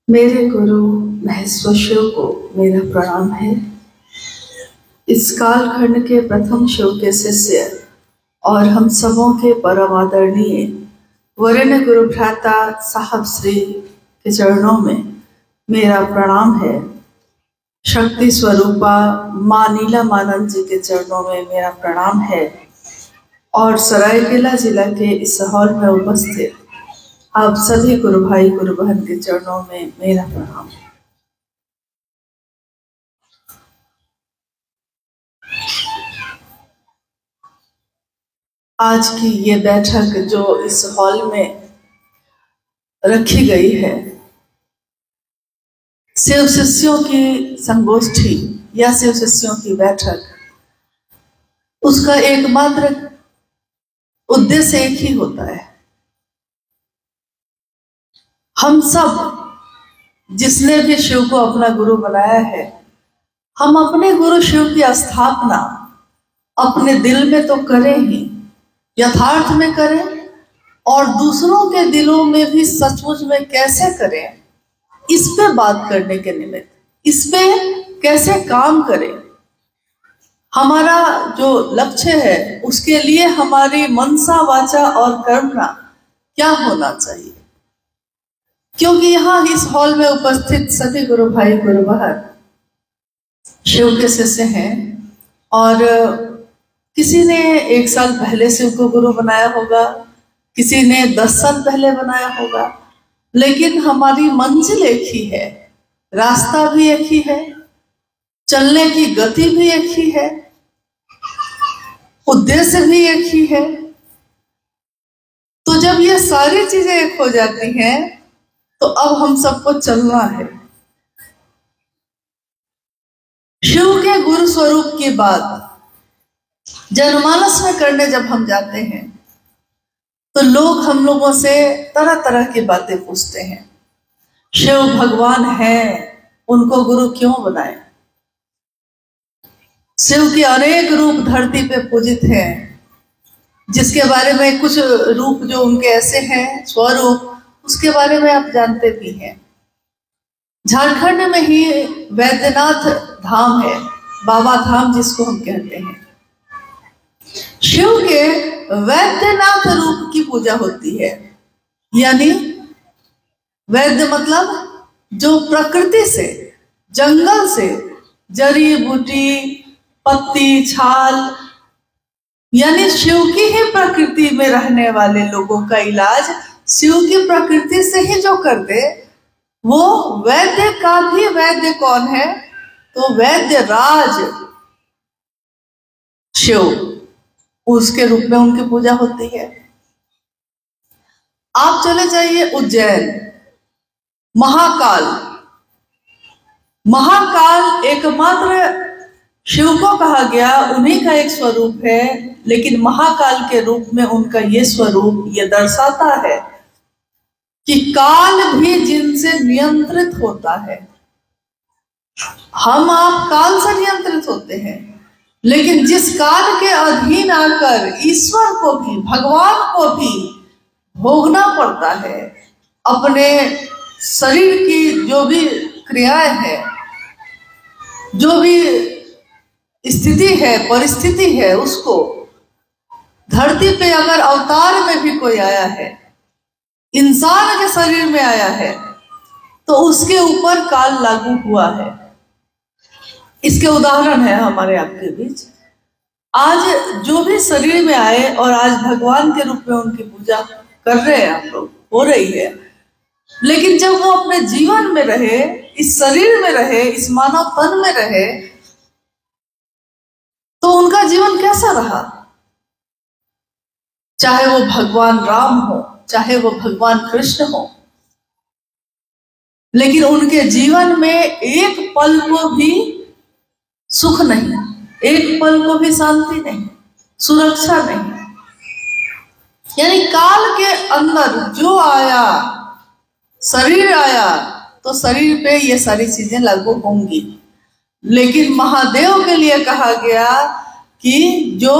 मेरे गुरु महेश्वर शिव को मेरा प्रणाम है। इस कालखंड के प्रथम शिव के शिष्य और हम सबों के परम आदरणीय वरेण्य गुरु भ्राता साहब श्री के चरणों में मेरा प्रणाम है। शक्ति स्वरूपा माँ नीलमानंद जी के चरणों में मेरा प्रणाम है और सरायकेला जिला के इस हॉल में उपस्थित आप सभी गुरु भाई गुरु बहन के चरणों में मेरा प्रणाम है। आज की ये बैठक जो इस हॉल में रखी गई है, शिव शिष्यों की संगोष्ठी या शिव शिष्यों की बैठक, उसका एकमात्र उद्देश्य एक ही होता है। हम सब जिसने भी शिव को अपना गुरु बनाया है, हम अपने गुरु शिव की स्थापना अपने दिल में तो करें ही, यथार्थ में करें और दूसरों के दिलों में भी सचमुच में कैसे करें, इस पे बात करने के निमित्त, इस पे कैसे काम करें, हमारा जो लक्ष्य है उसके लिए हमारी मनसा वाचा और कर्मणा क्या होना चाहिए। क्योंकि यहाँ इस हॉल में उपस्थित सभी गुरु भाई गुरु बहन शिव के शिष्य हैं और किसी ने 1 साल पहले शिव को गुरु बनाया होगा, किसी ने 10 साल पहले बनाया होगा, लेकिन हमारी मंजिल एक ही है, रास्ता भी एक ही है, चलने की गति भी एक ही है, उद्देश्य भी एक ही है। तो जब ये सारी चीजें एक हो जाती हैं तो अब हम सबको चलना है। शिव के गुरु स्वरूप की बात जनमानस में करने जब हम जाते हैं तो लोग हम लोगों से तरह तरह की बातें पूछते हैं। शिव भगवान हैं, उनको गुरु क्यों बनाए? शिव के अनेक रूप धरती पे पूजित हैं, जिसके बारे में कुछ रूप जो उनके ऐसे हैं स्वरूप, उसके बारे में आप जानते भी हैं। झारखंड में ही वैद्यनाथ धाम है, बाबा धाम जिसको हम कहते हैं। शिव के वैद्यनाथ रूप की पूजा होती है, यानी वैद्य मतलब जो प्रकृति से, जंगल से जड़ी बूटी, पत्ती, छाल, यानी शिव की ही प्रकृति में रहने वाले लोगों का इलाज शिव की प्रकृति से ही जो कर दे, वो वैद्य का भी वैद्य कौन है? तो वैद्य राज शिव, उसके रूप में उनकी पूजा होती है। आप चले जाइए उज्जैन, महाकाल, महाकाल एकमात्र शिव को कहा गया, उन्हीं का एक स्वरूप है, लेकिन महाकाल के रूप में उनका ये स्वरूप ये दर्शाता है कि काल भी जिनसे नियंत्रित होता है। हम आप काल से नियंत्रित होते हैं, लेकिन जिस काल के अधीन आकर ईश्वर को भी, भगवान को भी भोगना पड़ता है, अपने शरीर की जो भी क्रियाएं हैं, जो भी स्थिति है, परिस्थिति है, उसको धरती पे अगर अवतार में भी कोई आया है, इंसान के शरीर में आया है, तो उसके ऊपर काल लागू हुआ है। इसके उदाहरण है हमारे आपके बीच। आज जो भी शरीर में आए और आज भगवान के रूप में उनकी पूजा कर रहे हैं आप लोग, हो रही है, लेकिन जब वो अपने जीवन में रहे, इस शरीर में रहे, इस मानव तन में रहे, तो उनका जीवन कैसा रहा? चाहे वो भगवान राम हो, चाहे वो भगवान कृष्ण हो, लेकिन उनके जीवन में एक पल को भी सुख नहीं, एक पल को भी शांति नहीं, सुरक्षा नहीं। यानी काल के अंदर जो आया, शरीर आया, तो शरीर पे ये सारी चीजें लागू होंगी। लेकिन महादेव के लिए कहा गया कि जो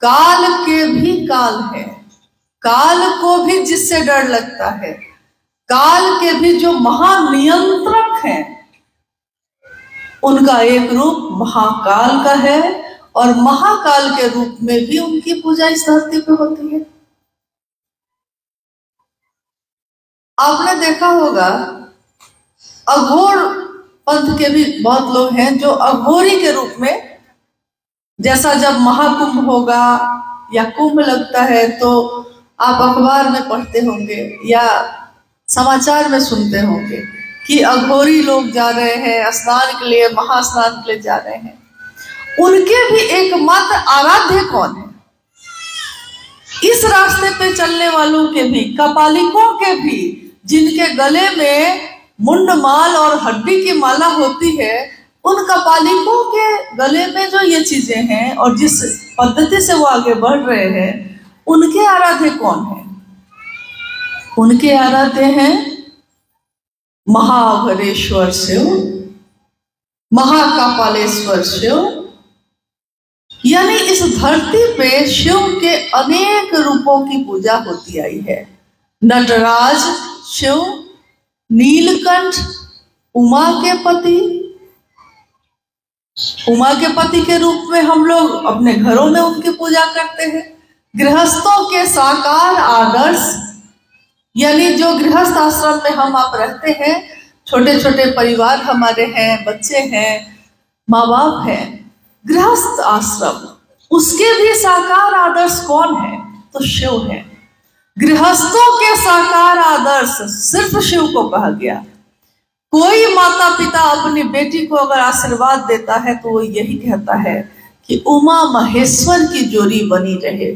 काल के भी काल है, काल को भी जिससे डर लगता है, काल के भी जो महानियंत्रक हैं, उनका एक रूप महाकाल का है, और महाकाल के रूप में भी उनकी पूजा इस धरती पे होती है। आपने देखा होगा अघोर पंथ के भी बहुत लोग हैं जो अघोरी के रूप में, जैसा जब महाकुंभ होगा या कुंभ लगता है तो आप अखबार में पढ़ते होंगे या समाचार में सुनते होंगे कि अघोरी लोग जा रहे हैं स्नान के लिए, महास्नान के लिए जा रहे हैं। उनके भी एकमात्र आराध्य कौन है? इस रास्ते पे चलने वालों के भी, कपालिकों के भी, जिनके गले में मुंडमाल और हड्डी की माला होती है, उन कपालिकों के गले में जो ये चीजें हैं और जिस पद्धति से वो आगे बढ़ रहे हैं, उनके आराध्य कौन है? उनके आराध्य हैं महाअघोरेश्वर शिव, महाकपालेश्वर शिव। यानी इस धरती पे शिव के अनेक रूपों की पूजा होती आई है। नटराज शिव, नीलकंठ उमा के पति, उमा के पति के रूप में हम लोग अपने घरों में उनकी पूजा करते हैं। गृहस्थों के साकार आदर्श, यानी जो गृहस्थ आश्रम में हम आप रहते हैं, छोटे छोटे परिवार हमारे हैं, बच्चे हैं, माँ बाप हैं, गृहस्थ आश्रम, उसके भी साकार आदर्श कौन है? तो शिव है। गृहस्थों के साकार आदर्श सिर्फ शिव को कहा गया। कोई माता पिता अपनी बेटी को अगर आशीर्वाद देता है तो वो यही कहता है कि उमा महेश्वर की जोड़ी बनी रहे।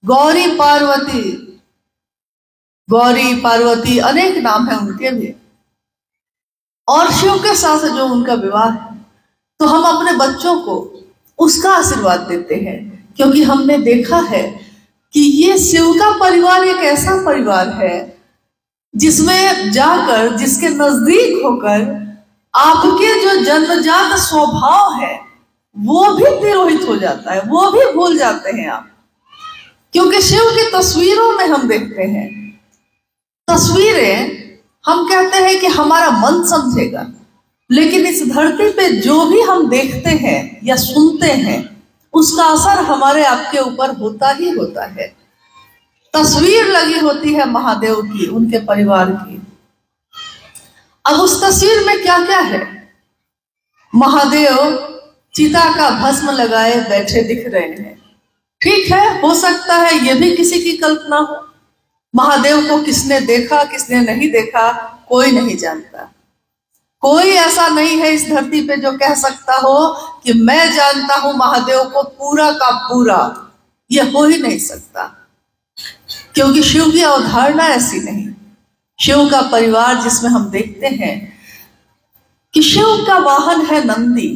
गौरी पार्वती, गौरी पार्वती अनेक नाम है उनके भी, और शिव के साथ जो उनका विवाह है, तो हम अपने बच्चों को उसका आशीर्वाद देते हैं, क्योंकि हमने देखा है कि ये शिव का परिवार एक ऐसा परिवार है जिसमें जाकर, जिसके नजदीक होकर आपके जो जन्मजात स्वभाव है वो भी तिरोहित हो जाता है, वो भी भूल जाते हैं आप। क्योंकि शिव की तस्वीरों में हम देखते हैं, तस्वीरें हम कहते हैं कि हमारा मन समझेगा, लेकिन इस धरती पे जो भी हम देखते हैं या सुनते हैं उसका असर हमारे आपके ऊपर होता ही होता है। तस्वीर लगी होती है महादेव की, उनके परिवार की। अब उस तस्वीर में क्या क्या है? महादेव चिता का भस्म लगाए बैठे दिख रहे हैं। ठीक है, हो सकता है ये भी किसी की कल्पना हो। महादेव को किसने देखा किसने नहीं देखा कोई नहीं जानता। कोई ऐसा नहीं है इस धरती पे जो कह सकता हो कि मैं जानता हूं महादेव को पूरा का पूरा। यह हो ही नहीं सकता, क्योंकि शिव की अवधारणा ऐसी नहीं। शिव का परिवार जिसमें हम देखते हैं कि शिव का वाहन है नंदी,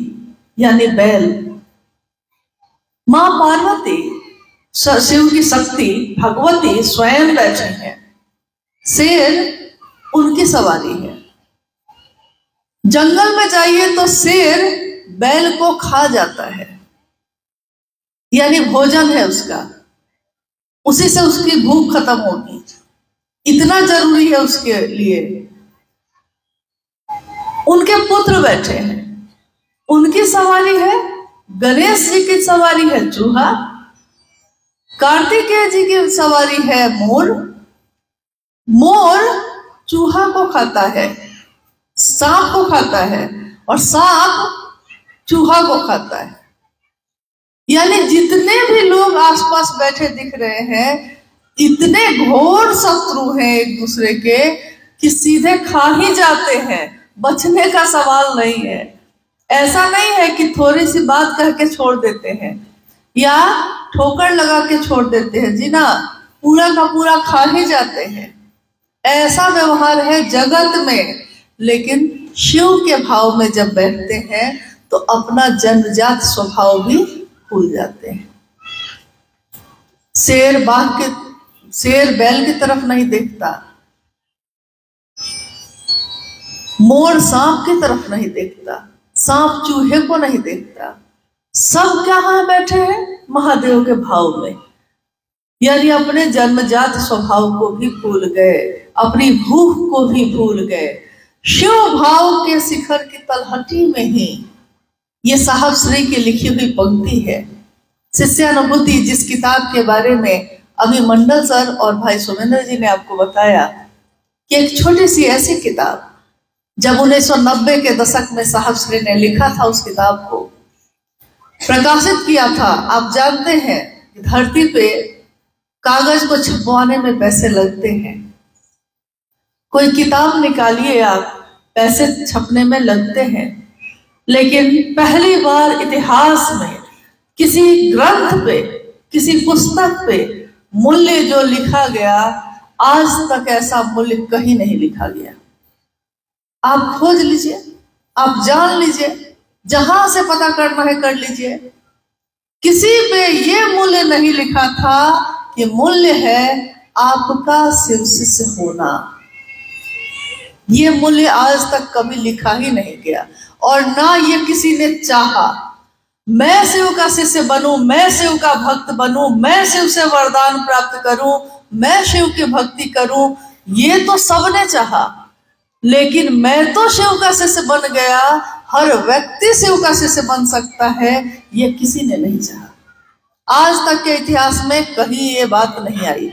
यानी बैल। मां पार्वती, शिव की शक्ति भगवती स्वयं बैठी है। शेर उनकी सवारी है। जंगल में जाइए तो शेर बैल को खा जाता है, यानी भोजन है उसका, उसी से उसकी भूख खत्म होगी, इतना जरूरी है उसके लिए। उनके पुत्र बैठे हैं, उनकी सवारी है। गणेश जी की सवारी है चूहा, कार्तिकेय जी की सवारी है मोर। मोर चूहा को खाता है, सांप को खाता है, और सांप चूहा को खाता है। यानी जितने भी लोग आसपास बैठे दिख रहे हैं, इतने घोर शत्रु हैं एक दूसरे के कि सीधे खा ही जाते हैं, बचने का सवाल नहीं है। ऐसा नहीं है कि थोड़ी सी बात कह के छोड़ देते हैं या ठोकर लगा के छोड़ देते हैं, जी ना, पूरा का पूरा खा ही जाते हैं। ऐसा व्यवहार है जगत में, लेकिन शिव के भाव में जब बैठते हैं तो अपना जन्मजात स्वभाव भी भूल जाते हैं। शेर बैल की तरफ नहीं देखता, मोर सांप की तरफ नहीं देखता, सांप चूहे को नहीं देखता। सब कहाँ बैठे हैं? महादेव के भाव में। यानी अपने जन्मजात स्वभाव को भी भूल गए, अपनी भूख को भी भूल गए। शिव भाव के शिखर की तलहटी में ही ये साहब श्री की लिखी हुई पंक्ति है। शिष्यानुभूति, जिस किताब के बारे में अभी मंडल सर और भाई सुमेंद्र जी ने आपको बताया कि एक छोटी सी ऐसी किताब जब 1990 के दशक में साहब श्री ने लिखा था, उस किताब को प्रकाशित किया था। आप जानते हैं कि धरती पे कागज को छपवाने में पैसे लगते हैं। कोई किताब निकालिए आप, पैसे छपने में लगते हैं, लेकिन पहली बार इतिहास में किसी ग्रंथ पे, किसी पुस्तक पे मूल्य जो लिखा गया, आज तक ऐसा मूल्य कहीं नहीं लिखा गया। आप खोज लीजिए, आप जान लीजिए, जहां से पता करना है कर लीजिए। किसी पे ये मूल्य नहीं लिखा था कि मूल्य है आपका शिव शिष्य होना। ये मूल्य आज तक कभी लिखा ही नहीं गया, और ना ये किसी ने चाहा मैं शिव का शिष्य बनूं, मैं शिव का भक्त बनूं, मैं शिव से वरदान प्राप्त करूं, मैं शिव की भक्ति करूं। ये तो सबने चाहा, लेकिन मैं तो शिव का शिष्य बन गया, हर व्यक्ति शिव का शिष्य बन सकता है, ये किसी ने नहीं चाहा। आज तक के इतिहास में कहीं ये बात नहीं आई।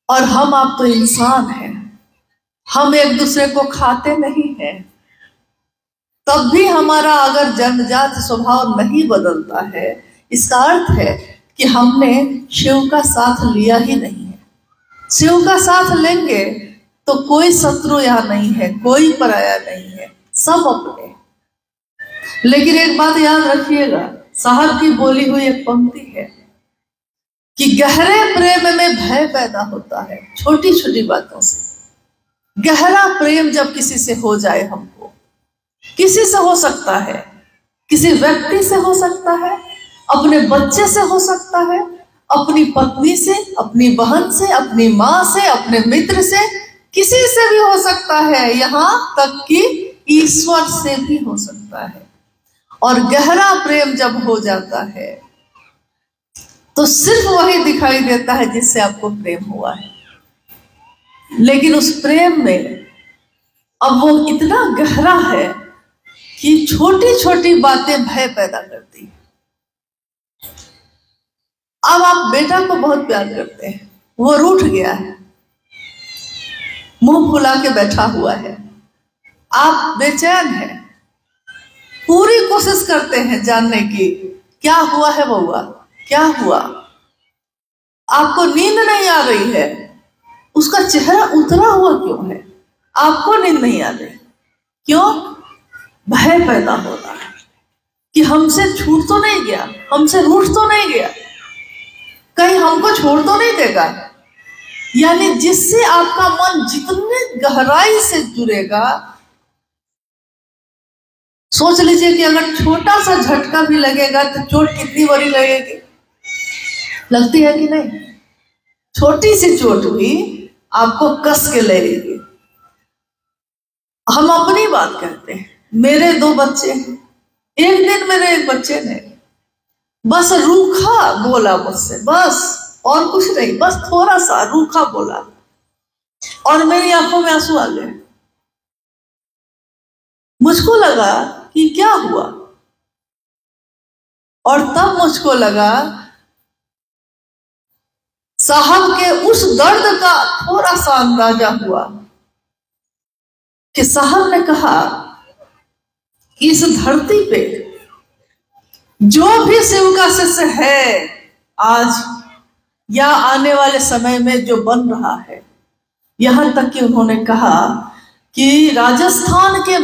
और हम आप तो इंसान हैं, हम एक दूसरे को खाते नहीं हैं, तब भी हमारा अगर जन्मजात स्वभाव नहीं बदलता है, इसका अर्थ है कि हमने शिव का साथ लिया ही नहीं है। शिव का साथ लेंगे तो कोई शत्रु यहाँ नहीं है, कोई पराया नहीं है, सब अपने। लेकिन एक बात याद रखिएगा, साहब की बोली हुई एक पंक्ति है कि गहरे प्रेम में भय पैदा होता है छोटी छोटी बातों से। गहरा प्रेम जब किसी से हो जाए, हमको किसी से हो सकता है, किसी व्यक्ति से हो सकता है, अपने बच्चे से हो सकता है, अपनी पत्नी से, अपनी बहन से, अपनी माँ से, अपने मित्र से, किसी से भी हो सकता है, यहाँ तक कि ईश्वर से भी हो सकता है। और गहरा प्रेम जब हो जाता है तो सिर्फ वही दिखाई देता है जिससे आपको प्रेम हुआ है। लेकिन उस प्रेम में अब वो इतना गहरा है कि छोटी छोटी बातें भय पैदा करती है। अब आप बेटा को बहुत प्यार करते हैं, वो रूठ गया है, मुंह फुला के बैठा हुआ है, आप बेचैन हैं, पूरी कोशिश करते हैं जानने की क्या हुआ है बउआ, क्या हुआ। आपको नींद नहीं आ रही है, उसका चेहरा उतरा हुआ क्यों है, आपको नींद नहीं आ रही, क्यों? भय पैदा हो रहा है कि हमसे छूट तो नहीं गया, हमसे रूठ तो नहीं गया, कहीं हमको छोड़ तो नहीं देगा। यानी जिससे आपका मन जितने गहराई से जुड़ेगा, सोच लीजिए कि अगर छोटा सा झटका भी लगेगा तो चोट कितनी बड़ी लगेगी, लगती है कि नहीं? छोटी सी चोट भी आपको कस के लगेगी। हम अपनी बात करते हैं, मेरे 2 बच्चे हैं, एक दिन मेरे एक बच्चे ने बस रूखा बोला मुझसे, बस और कुछ नहीं, बस थोड़ा सा रूखा बोला और मेरी आंखों में आंसू आ गए। मुझको लगा कि क्या हुआ, और तब मुझको लगा साहब के उस दर्द का थोड़ा सा अंदाजा हुआ कि साहब ने कहा कि इस धरती पे जो भी शिव का शिष्य है आज या आने वाले समय में जो बन रहा है, यहां तक कि उन्होंने कहा कि राजस्थान के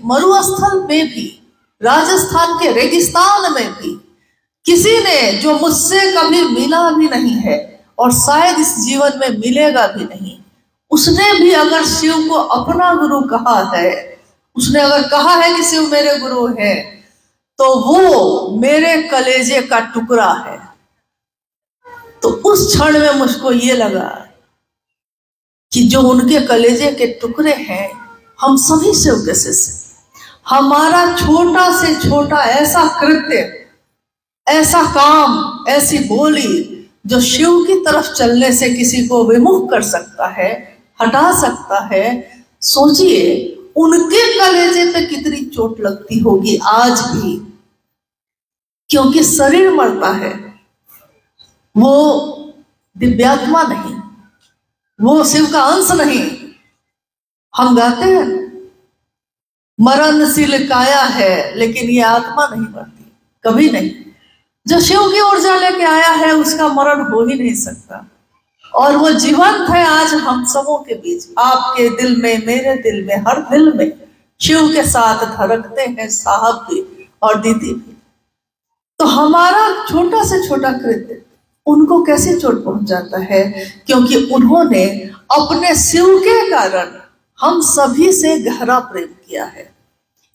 मरुस्थल में भी, राजस्थान के रेगिस्तान में भी किसी ने जो मुझसे कभी मिला भी नहीं है और शायद इस जीवन में मिलेगा भी नहीं, उसने भी अगर शिव को अपना गुरु कहा है, उसने अगर कहा है कि शिव मेरे गुरु है, तो वो मेरे कलेजे का टुकड़ा है। तो उस क्षण में मुझको ये लगा कि जो उनके कलेजे के टुकड़े हैं, हम सभी शिव के शिष्य, हमारा छोटा से छोटा ऐसा कृत्य, ऐसा काम, ऐसी बोली जो शिव की तरफ चलने से किसी को विमुख कर सकता है, हटा सकता है, सोचिए उनके कलेजे पे कितनी चोट लगती होगी आज भी। क्योंकि शरीर मरता है, वो दिव्यात्मा नहीं, वो शिव का अंश नहीं। हम गाते हैं मरणशील काया है, लेकिन ये आत्मा नहीं मरती, कभी नहीं। जो शिव की ऊर्जा लेके आया है उसका मरण हो ही नहीं सकता, और वो जीवंत है आज हम सबों के बीच। आपके दिल में, मेरे दिल में, हर दिल में शिव के साथ धड़कते हैं साहब भी और दीदी भी। तो हमारा छोटा से छोटा कृत्य उनको कैसे चोट पहुंचाता है, क्योंकि उन्होंने अपने शिव के कारण हम सभी से गहरा प्रेम किया है।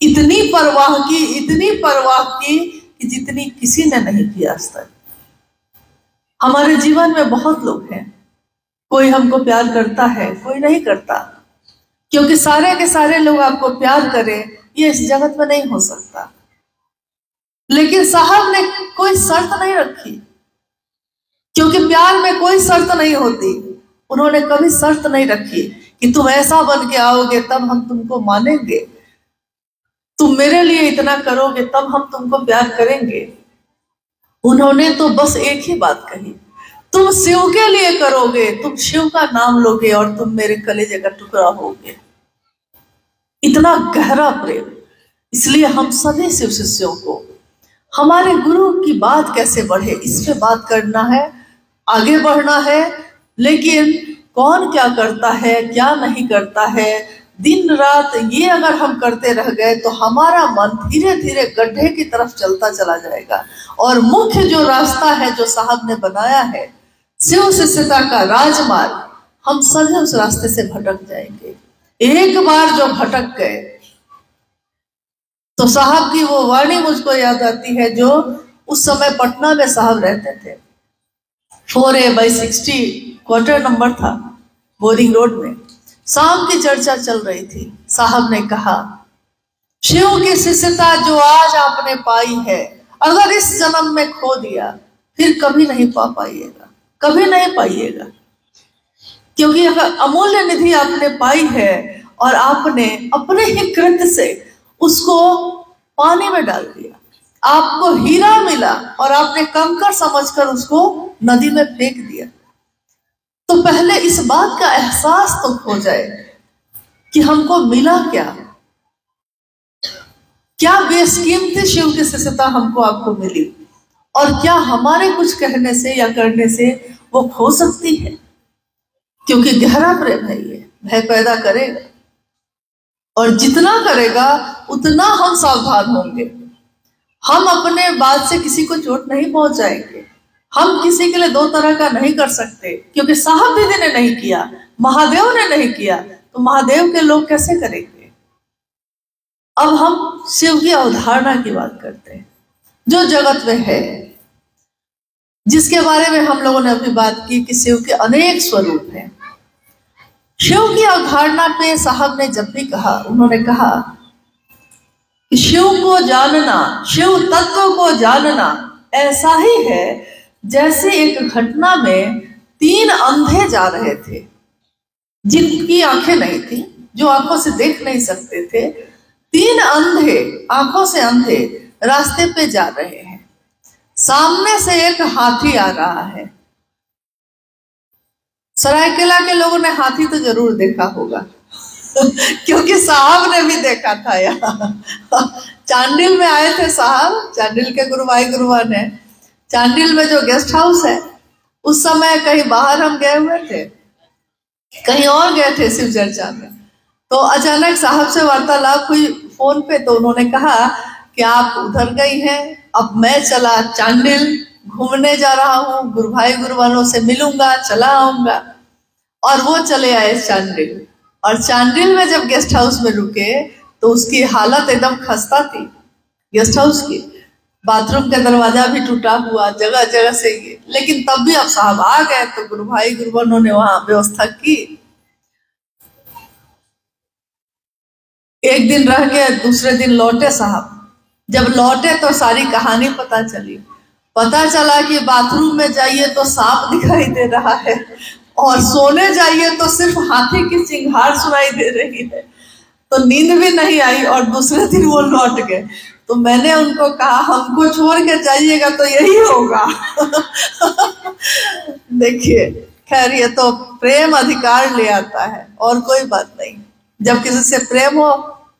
इतनी परवाह की, इतनी परवाह की कि जितनी किसी ने नहीं किया आज तक। हमारे जीवन में बहुत लोग हैं, कोई हमको प्यार करता है, कोई नहीं करता, क्योंकि सारे के सारे लोग आपको प्यार करें ये इस जगत में नहीं हो सकता। लेकिन साहब ने कोई शर्त नहीं रखी, क्योंकि प्यार में कोई शर्त नहीं होती। उन्होंने कभी शर्त नहीं रखी कि तुम ऐसा बन के आओगे तब हम तुमको मानेंगे, तुम मेरे लिए इतना करोगे तब हम तुमको प्यार करेंगे। उन्होंने तो बस एक ही बात कही, तुम शिव के लिए करोगे, तुम शिव का नाम लोगे और तुम मेरे कलेजे का टुकड़ा होगे। इतना गहरा प्रेम। इसलिए हम सभी शिव शिष्यों को हमारे गुरु की बात कैसे बढ़े इस पे बात करना है, आगे बढ़ना है। लेकिन कौन क्या करता है, क्या नहीं करता है, दिन रात ये अगर हम करते रह गए तो हमारा मन धीरे धीरे गड्ढे की तरफ चलता चला जाएगा। और मुख्य जो रास्ता है जो साहब ने बनाया है, शिव शिष्यता का राजमार्ग, हम सभी उस रास्ते से भटक जाएंगे। एक बार जो भटक गए तो साहब की वो वाणी मुझको याद आती है, जो उस समय पटना में साहब रहते थे। 4A/60 क्वार्टर नंबर था, बोरिंग रोड में। शाम की चर्चा चल रही थी। साहब ने कहा, शिव की शिष्यता जो आज आपने पाई है, अगर इस जन्म में खो दिया फिर कभी नहीं पा पाइएगा, कभी नहीं पाइएगा। क्योंकि अगर अमूल्य निधि आपने पाई है और आपने अपने ही कृत्य से उसको पानी में डाल दिया, आपको हीरा मिला और आपने कंकड़ समझकर उसको नदी में फेंक दिया, तो पहले इस बात का एहसास तो हो जाए कि हमको मिला क्या, क्या बेशकीमती शिव की शिष्यता हमको आपको मिली, और क्या हमारे कुछ कहने से या करने से वो खो सकती है। क्योंकि गहरा प्रेम है, ये भय पैदा करेगा, और जितना करेगा उतना हम सावधान होंगे। हम अपने बात से किसी को चोट नहीं पहुंचाएंगे। हम किसी के लिए दो तरह का नहीं कर सकते, क्योंकि साहब दीदी ने नहीं किया, महादेव ने नहीं किया, तो महादेव के लोग कैसे करेंगे। अब हम शिव की अवधारणा की बात करते हैं, जो जगत में है, जिसके बारे में हम लोगों ने अभी बात की कि शिव के अनेक स्वरूप हैं। शिव की अवधारणा पे साहब ने जब भी कहा, उन्होंने कहा कि शिव को जानना, शिव तत्व को जानना ऐसा ही है जैसे एक घटना में 3 अंधे जा रहे थे, जिनकी आंखें नहीं थी, जो आंखों से देख नहीं सकते थे। 3 अंधे, आंखों से अंधे, रास्ते पे जा रहे हैं। सामने से एक हाथी आ रहा है। सरायकेला के लोगों ने हाथी तो जरूर देखा होगा क्योंकि साहब ने भी देखा था यहाँ। चांडिल में आए थे साहब, चांडिल के गुरु भाई गुरुवान है। चांडिल में जो गेस्ट हाउस है, उस समय कहीं बाहर हम गए हुए थे, कहीं और गए थे शिव चर्चा में। तो अचानक साहब से वार्तालाप हुई फोन पे, तो उन्होंने कहा कि आप उधर गई हैं, अब मैं चला चांडिल, घूमने जा रहा हूँ, गुरु भाई गुरुवानों से मिलूंगा, चला आऊंगा। और वो चले आए चांडिल, और चांडिल में जब गेस्ट हाउस में रुके तो उसकी हालत एकदम खस्ता थी। गेस्ट हाउस की बाथरूम का दरवाजा भी टूटा हुआ, जगह जगह से ये, लेकिन तब भी अब साहब आ गए तो गुरु भाई गुरुवानों ने वहां व्यवस्था की। एक दिन रह गए, दूसरे दिन लौटे साहब। जब लौटे तो सारी कहानी पता चली। पता चला कि बाथरूम में जाइए तो सांप दिखाई दे रहा है और सोने जाइए तो सिर्फ हाथी की चिंगार सुनाई दे रही है। तो नींद भी नहीं आई और दूसरे दिन वो लौट गए। तो मैंने उनको कहा हमको छोड़ के जाइएगा तो यही होगा। देखिए, खैर ये तो प्रेम अधिकार ले आता है और कोई बात नहीं। जब किसी से प्रेम हो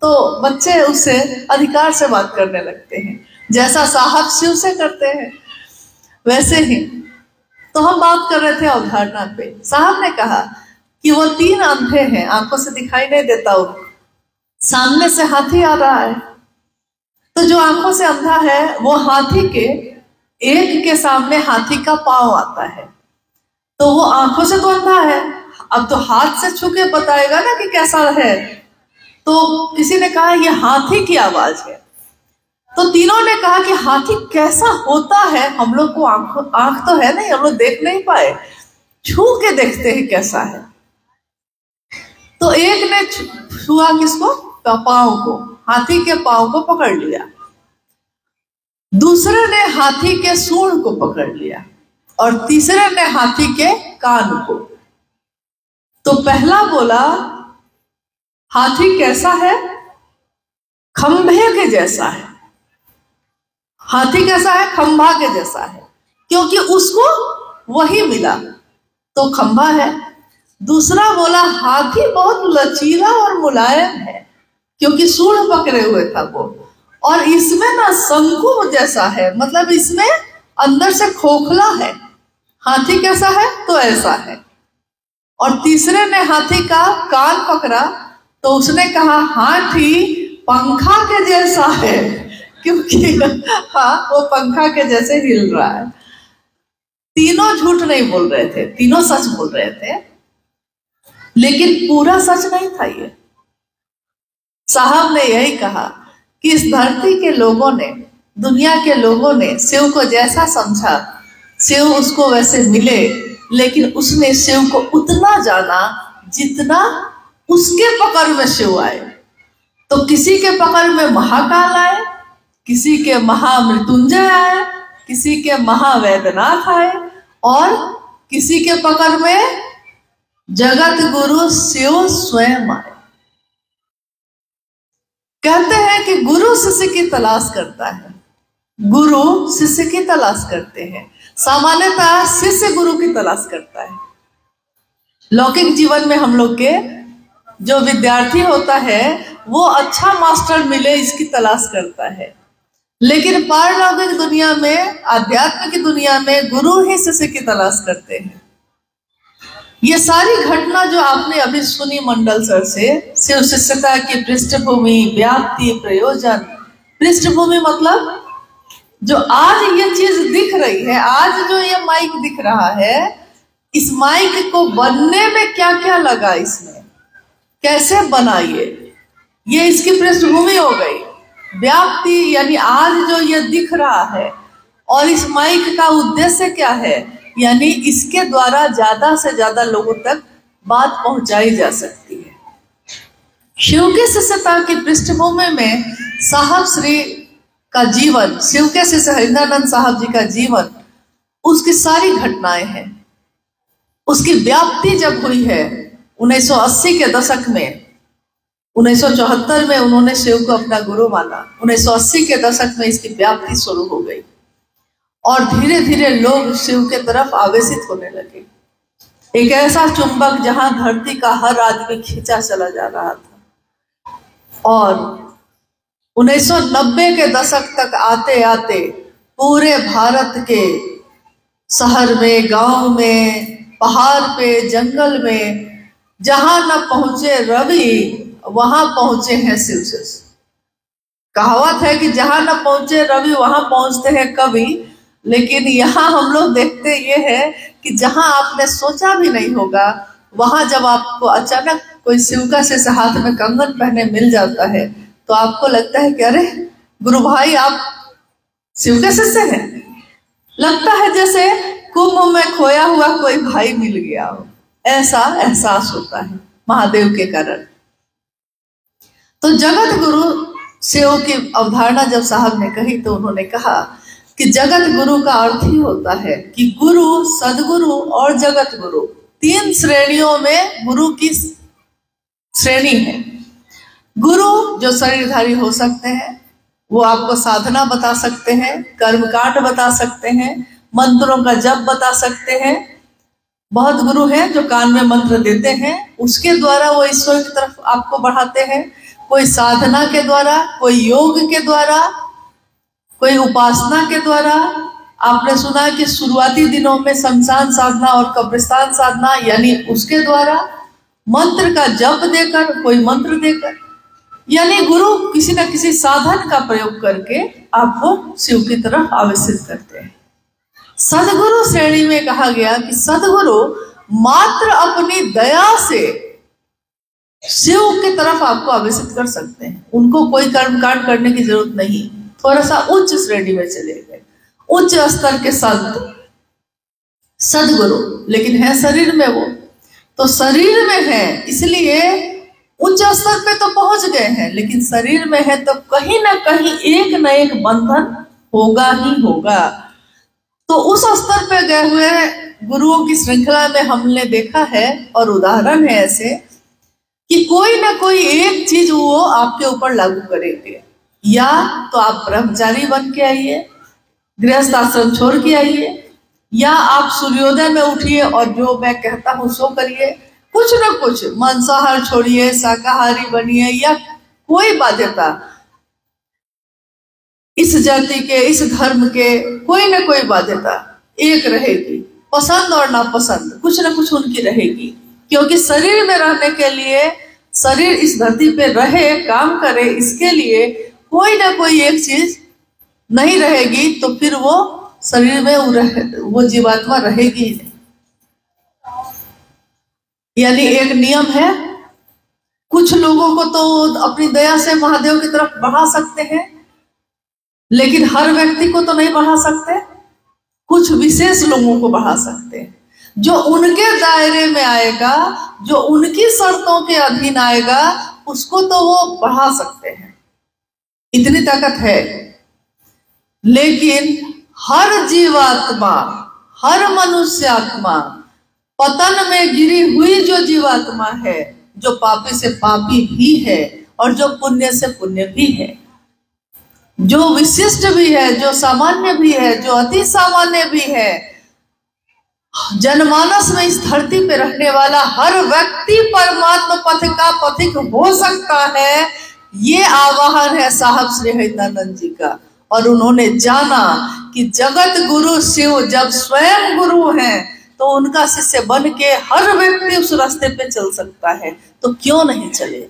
तो बच्चे उससे अधिकार से बात करने लगते हैं, जैसा साहब शिव से करते हैं वैसे ही। तो हम बात कर रहे थे अवधारणा पे। साहब ने कहा कि वो 3 अंधे हैं, आंखों से दिखाई नहीं देता उनको, सामने से हाथी आ रहा है। तो जो आंखों से अंधा है वो हाथी के एक के सामने हाथी का पांव आता है, तो वो आंखों से तो अंधा है, अब तो हाथ से छू के बताएगा ना कि कैसा है। तो किसी ने कहा ये हाथी की आवाज है। तो तीनों ने कहा कि हाथी कैसा होता है, हम लोग को आंख तो है नहीं, हम लोग देख नहीं पाए, छू के देखते हैं कैसा है। तो एक ने छुआ किसको, पांव को, हाथी के पांव को पकड़ लिया। दूसरे ने हाथी के सूंड को पकड़ लिया और तीसरे ने हाथी के कान को। तो पहला बोला हाथी कैसा है, खंभे के जैसा है। हाथी कैसा है, खंभा के जैसा है, क्योंकि उसको वही मिला तो खंभा है। दूसरा बोला हाथी बहुत लचीला और मुलायम है, क्योंकि सूंड पकड़े हुए था वो, और इसमें ना शंकु जैसा है, मतलब इसमें अंदर से खोखला है। हाथी कैसा है तो ऐसा है। और तीसरे ने हाथी का कान पकड़ा तो उसने कहा हाथी पंखा के जैसा है, क्योंकि हाँ वो पंखा के जैसे हिल रहा है। तीनों झूठ नहीं बोल रहे थे, तीनों सच बोल रहे थे, लेकिन पूरा सच नहीं था ये। साहब ने यही कहा कि इस धरती के लोगों ने, दुनिया के लोगों ने शिव को जैसा समझा, शिव उसको वैसे मिले, लेकिन उसने शिव को उतना जाना जितना उसके पकड़ में शिव आए। तो किसी के पकड़ में महाकाल आए, किसी के महामृत्युंजय आए, किसी के महावैद्यनाथ आए, और किसी के पकड़ में जगत गुरु शिव स्वयं आए। कहते हैं कि गुरु शिष्य की तलाश करता है, गुरु शिष्य की तलाश करते हैं। सामान्यतः शिष्य गुरु की तलाश करता है। लौकिक जीवन में हम लोग के जो विद्यार्थी होता है वो अच्छा मास्टर मिले इसकी तलाश करता है, लेकिन पारलौकिक दुनिया में, आध्यात्म की दुनिया में गुरु ही शिष्य की तलाश करते हैं। ये सारी घटना जो आपने अभी सुनी मंडल सर से, शिव शिष्यता की पृष्ठभूमि, व्याप्ति, प्रयोजन। पृष्ठभूमि मतलब जो आज ये चीज दिख रही है, आज जो ये माइक दिख रहा है, इस माइक को बनने में क्या क्या लगा, इसमें कैसे बना, ये इसकी पृष्ठभूमि हो गई। व्याप्ति यानी आज जो ये दिख रहा है, और इस माइक का उद्देश्य क्या है, यानी इसके द्वारा ज्यादा से ज्यादा लोगों तक बात पहुंचाई जा सकती है। शिव की शिष्यता की पृष्ठभूमि में साहब श्री का जीवन, शिव के शिष्य हरिंद्रानंद साहब जी का जीवन, उसकी सारी घटनाएं हैं। उसकी व्याप्ति जब हुई है 1980 के दशक में, 1974 में उन्होंने शिव को अपना गुरु माना, 1980 के दशक में इसकी व्याप्ति शुरू हो गई और धीरे धीरे लोग शिव के तरफ आवेशित होने लगे। एक ऐसा चुंबक जहां धरती का हर आदमी खींचा चला जा रहा था। और 1990 के दशक तक आते आते पूरे भारत के शहर में, गांव में, पहाड़ पे, जंगल में, जहां न पहुंचे रवि वहां पहुंचे हैं शिव शिष्य। कहावत है कि जहां न पहुंचे रवि वहां पहुंचते हैं कवि, लेकिन यहाँ हम लोग देखते ये है कि जहां आपने सोचा भी नहीं होगा, वहां जब आपको अचानक कोई शिव का शिष्य हाथ में कंगन पहने मिल जाता है तो आपको लगता है कि अरे गुरु भाई आप शिव के शिष्य हैं। लगता है जैसे कुंभ में खोया हुआ कोई भाई मिल गया हो, ऐसा एहसास होता है महादेव के कारण। तो जगत गुरु शिव की अवधारणा जब साहब ने कही तो उन्होंने कहा कि जगत गुरु का अर्थ ही होता है कि गुरु, सदगुरु और जगत गुरु, तीन श्रेणियों में गुरु की श्रेणी है। गुरु जो शरीरधारी हो सकते हैं, वो आपको साधना बता सकते हैं, कर्मकांड बता सकते हैं, मंत्रों का जप बता सकते हैं। बहुत गुरु हैं जो कान में मंत्र देते हैं, उसके द्वारा वो ईश्वर की तरफ आपको बढ़ाते हैं। कोई साधना के द्वारा, कोई योग के द्वारा, कोई उपासना के द्वारा। आपने सुना कि शुरुआती दिनों में शमशान साधना और कब्रिस्तान साधना, यानी उसके द्वारा मंत्र का जप देकर, कोई मंत्र देकर, यानी गुरु किसी न किसी साधन का प्रयोग करके आपको शिव की तरफ आवेशित करते हैं। सदगुरु श्रेणी में कहा गया कि सदगुरु मात्र अपनी दया से शिव की तरफ आपको आवेशित कर सकते हैं। उनको कोई कर्मकांड करने की जरूरत नहीं। थोड़ा सा उच्च श्रेणी में चले गए, उच्च स्तर के संत सदगुरु, लेकिन है शरीर में वो, तो शरीर में है इसलिए उच्च स्तर पे तो पहुंच गए हैं, लेकिन शरीर में है तो कहीं ना कहीं एक न एक बंधन होगा ही होगा। तो उस स्तर पे गए हुए गुरुओं की श्रृंखला में हमने देखा है, और उदाहरण है ऐसे कि कोई ना कोई एक चीज वो आपके ऊपर लागू करेंगे। या तो आप ब्रह्मचारी बन के आइए, गृहस्थ आश्रम छोड़ के आइए, या आप सूर्योदय में उठिए और जो मैं कहता हूं सो करिए। कुछ न कुछ मांसाहार छोड़िए, शाकाहारी बनिए, या कोई बाध्यता इस जाति के, इस धर्म के, कोई न कोई बाध्यता एक रहेगी। पसंद और नापसंद कुछ न कुछ उनकी रहेगी, क्योंकि शरीर में रहने के लिए, शरीर इस धरती पे रहे, काम करे, इसके लिए कोई ना कोई एक चीज नहीं रहेगी, तो फिर वो शरीर में वो जीवात्मा रहेगी ही नहीं। यानी एक नियम है, कुछ लोगों को तो अपनी दया से महादेव की तरफ बढ़ा सकते हैं, लेकिन हर व्यक्ति को तो नहीं बढ़ा सकते। कुछ विशेष लोगों को बढ़ा सकते हैं, जो उनके दायरे में आएगा, जो उनकी शर्तों के अधीन आएगा, उसको तो वो बढ़ा सकते हैं, इतनी ताकत है। लेकिन हर जीवात्मा, हर मनुष्यात्मा, पतन में गिरी हुई जो जीवात्मा है, जो पापी से पापी भी है और जो पुण्य से पुण्य भी है, जो विशिष्ट भी है, जो सामान्य भी है, जो अति सामान्य भी है, जनमानस में इस धरती पे रहने वाला हर व्यक्ति परमात्मा पथ का पथिक हो सकता है। ये आवाहन है साहब श्री हरिदानंद जी का। और उन्होंने जाना कि जगत गुरु शिव जब स्वयं गुरु हैं, तो उनका शिष्य बन के हर व्यक्ति उस रास्ते पे चल सकता है, तो क्यों नहीं चले।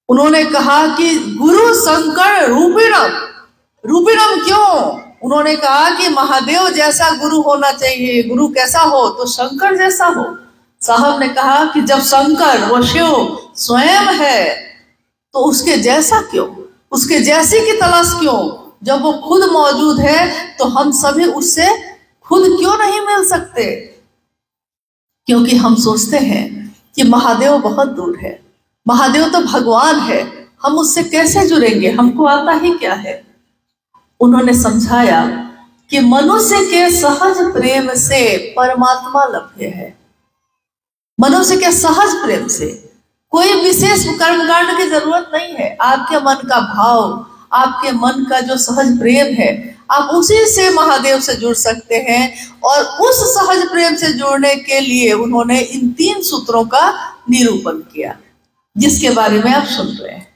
उन्होंने कहा कि गुरु शंकर रूपिणम। रूपिणम क्यों? उन्होंने कहा कि महादेव जैसा गुरु होना चाहिए। गुरु कैसा हो? तो शंकर जैसा हो। साहब ने कहा कि जब शंकर, वो शिव स्वयं है, तो उसके जैसा क्यों, उसके जैसी की तलाश क्यों? जब वो खुद मौजूद है, तो हम सभी उससे खुद क्यों नहीं मिल सकते? क्योंकि हम सोचते हैं कि महादेव बहुत दूर है, महादेव तो भगवान है, हम उससे कैसे जुड़ेंगे, हमको आता ही क्या है। उन्होंने समझाया कि मनुष्य के सहज प्रेम से परमात्मा लभ्य है। मनुष्य के सहज प्रेम से कोई विशेष कर्मकांड की जरूरत नहीं है। आपके मन का भाव, आपके मन का जो सहज प्रेम है, आप उसी से महादेव से जुड़ सकते हैं। और उस सहज प्रेम से जुड़ने के लिए उन्होंने इन 3 सूत्रों का निरूपण किया, जिसके बारे में आप सुन रहे हैं।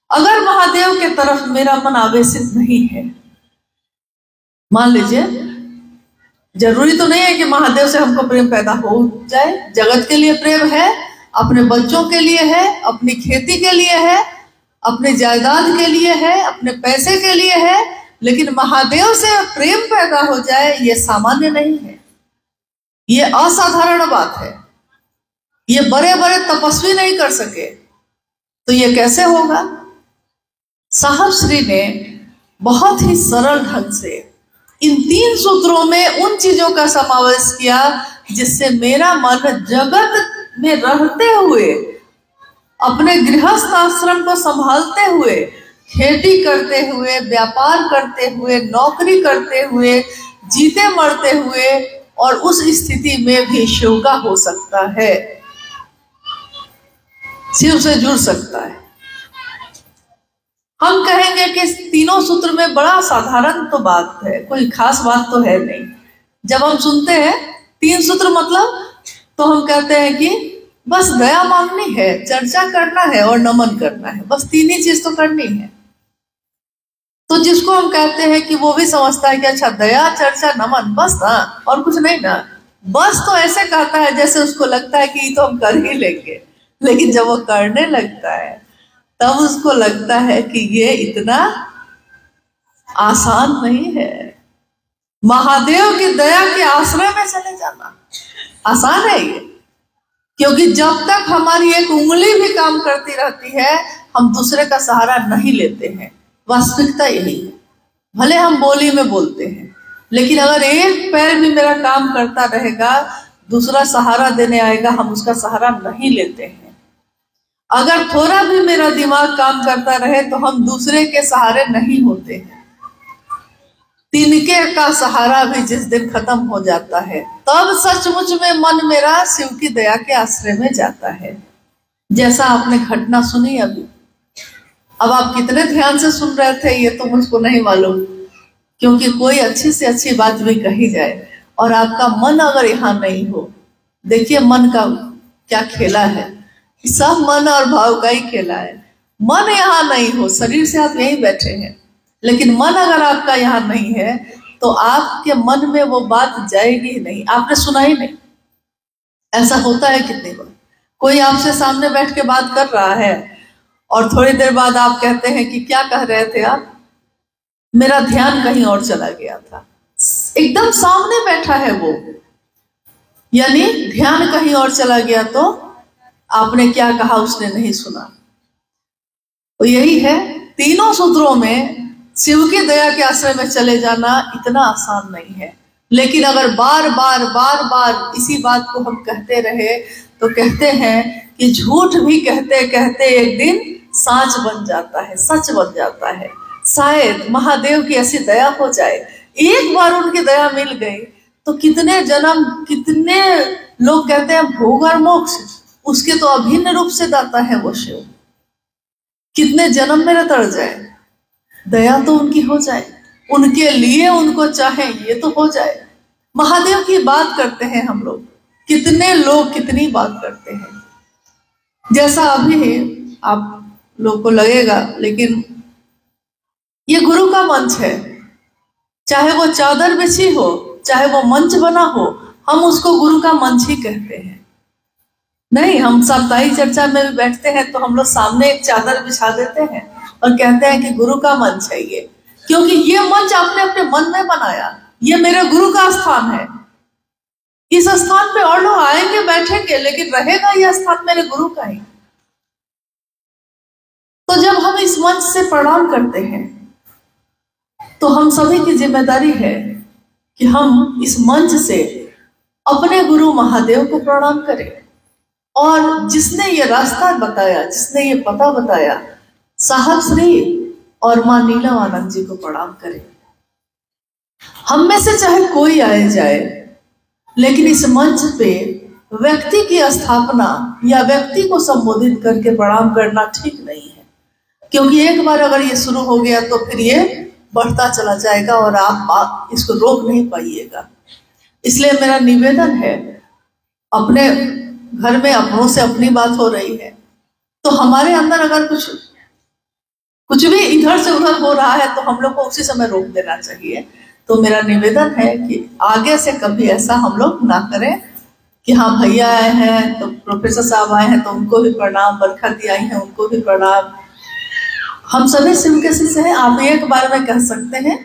अगर महादेव के तरफ मेरा मन आवेशित नहीं है, मान लीजिए, जरूरी तो नहीं है कि महादेव से हमको प्रेम पैदा हो जाए। जगत के लिए प्रेम है, अपने बच्चों के लिए है, अपनी खेती के लिए है, अपने जायदाद के लिए है, अपने पैसे के लिए है, लेकिन महादेव से प्रेम पैदा हो जाए, ये सामान्य नहीं है, ये असाधारण बात है। ये बड़े बड़े तपस्वी नहीं कर सके, तो ये कैसे होगा? साहब श्री ने बहुत ही सरल ढंग से इन 3 सूत्रों में उन चीजों का समावेश किया जिससे मेरा मन जगत में रहते हुए, अपने गृहस्थ आश्रम को संभालते हुए, खेती करते हुए, व्यापार करते हुए, नौकरी करते हुए, जीते मरते हुए, और उस स्थिति में भी शिव का हो सकता है, शिव से जुड़ सकता है। हम कहेंगे कि तीनों सूत्र में बड़ा साधारण तो बात है, कोई खास बात तो है नहीं। जब हम सुनते हैं 3 सूत्र मतलब, तो हम कहते हैं कि बस दया मांगनी है, चर्चा करना है और नमन करना है, बस 3 ही चीज तो करनी है। तो जिसको हम कहते हैं कि वो भी समझता है कि अच्छा दया, चर्चा, नमन, बस ना, और कुछ नहीं ना, बस तो ऐसे कहता है जैसे उसको लगता है कि ये तो हम कर ही लेंगे। लेकिन जब वो करने लगता है तब उसको लगता है कि ये इतना आसान नहीं है। महादेव की दया के आश्रय में चले जाना आसान है ये, क्योंकि जब तक हमारी एक उंगली भी काम करती रहती है हम दूसरे का सहारा नहीं लेते हैं। वास्तविकता यही है। भले हम बोली में बोलते हैं, लेकिन अगर एक पैर भी मेरा काम करता रहेगा, दूसरा सहारा देने आएगा, हम उसका सहारा नहीं लेते हैं। अगर थोड़ा भी मेरा दिमाग काम करता रहे तो हम दूसरे के सहारे नहीं होते हैं। तिनके का सहारा भी जिस दिन खत्म हो जाता है तब सचमुच में मन मेरा शिव की दया के आश्रय में जाता है। जैसा आपने घटना सुनी अभी, अब आप कितने ध्यान से सुन रहे थे ये तो मुझको नहीं मालूम, क्योंकि कोई अच्छी से अच्छी बात भी कही जाए और आपका मन अगर यहाँ नहीं हो, देखिए मन का क्या खेला है, सब मन और भाव का ही खेला है। मन यहाँ नहीं हो, शरीर से आप यहीं बैठे हैं, लेकिन मन अगर आपका यहाँ नहीं है तो आपके मन में वो बात जाएगी ही नहीं, आपने सुना ही नहीं। ऐसा होता है कितनी बार, कोई आपसे सामने बैठ के बात कर रहा है और थोड़ी देर बाद आप कहते हैं कि क्या कह रहे थे आप, मेरा ध्यान कहीं और चला गया था। एकदम सामने बैठा है वो, यानी ध्यान कहीं और चला गया, तो आपने क्या कहा उसने नहीं सुना। तो यही है, तीनों सूत्रों में शिव की दया के आश्रय में चले जाना इतना आसान नहीं है। लेकिन अगर बार बार बार बार इसी बात को हम कहते रहे तो कहते हैं कि झूठ भी कहते कहते एक दिन साच बन जाता है, सच बन जाता है। शायद महादेव की ऐसी दया हो जाए, एक बार उनकी दया मिल गई तो कितने जन्म, कितने लोग कहते हैं भोग और मोक्ष, उसके तो अभिन्न रूप से दाता है वो शिव। कितने जन्म में रतर जाए, दया तो उनकी हो जाए, उनके लिए उनको चाहे ये तो हो जाए। महादेव की बात करते हैं हम लोग, कितने लोग कितनी बात करते हैं। जैसा अभी आप लोग को लगेगा, लेकिन ये गुरु का मंच है, चाहे वो चादर बिछी हो, चाहे वो मंच बना हो, हम उसको गुरु का मंच ही कहते हैं। नहीं, हम साप्ताहिक चर्चा में भी बैठते हैं तो हम लोग सामने एक चादर बिछा देते हैं और कहते हैं कि गुरु का मंच है ये, क्योंकि ये मंच आपने अपने मन में बनाया, ये मेरे गुरु का स्थान है। इस स्थान पे और लोग आएंगे बैठेंगे, लेकिन रहेगा यह स्थान मेरे गुरु का ही। तो जब हम इस मंच से प्रणाम करते हैं तो हम सभी की जिम्मेदारी है कि हम इस मंच से अपने गुरु महादेव को प्रणाम करें, और जिसने ये रास्ता बताया, जिसने ये पता बताया, साहब श्री और मां नीलमानंद जी को प्रणाम करें। हम में से चाहे कोई आए जाए, लेकिन इस मंच पे व्यक्ति की स्थापना या व्यक्ति को संबोधित करके प्रणाम करना ठीक नहीं है, क्योंकि एक बार अगर ये शुरू हो गया तो फिर ये बढ़ता चला जाएगा और आप इसको रोक नहीं पाइएगा। इसलिए मेरा निवेदन है, अपने घर में अपनों से अपनी बात हो रही है तो हमारे अंदर अगर कुछ भी इधर से उधर हो रहा है तो हम लोग को उसी समय रोक देना चाहिए। तो मेरा निवेदन है कि आगे से कभी ऐसा हम लोग ना करें कि हाँ भैया आए हैं तो प्रोफेसर साहब आए हैं तो उनको भी प्रणाम, बरखा दी आई है उनको भी प्रणाम। हम सभी शिव के शिष्य हैं, आप एक बार में कह सकते हैं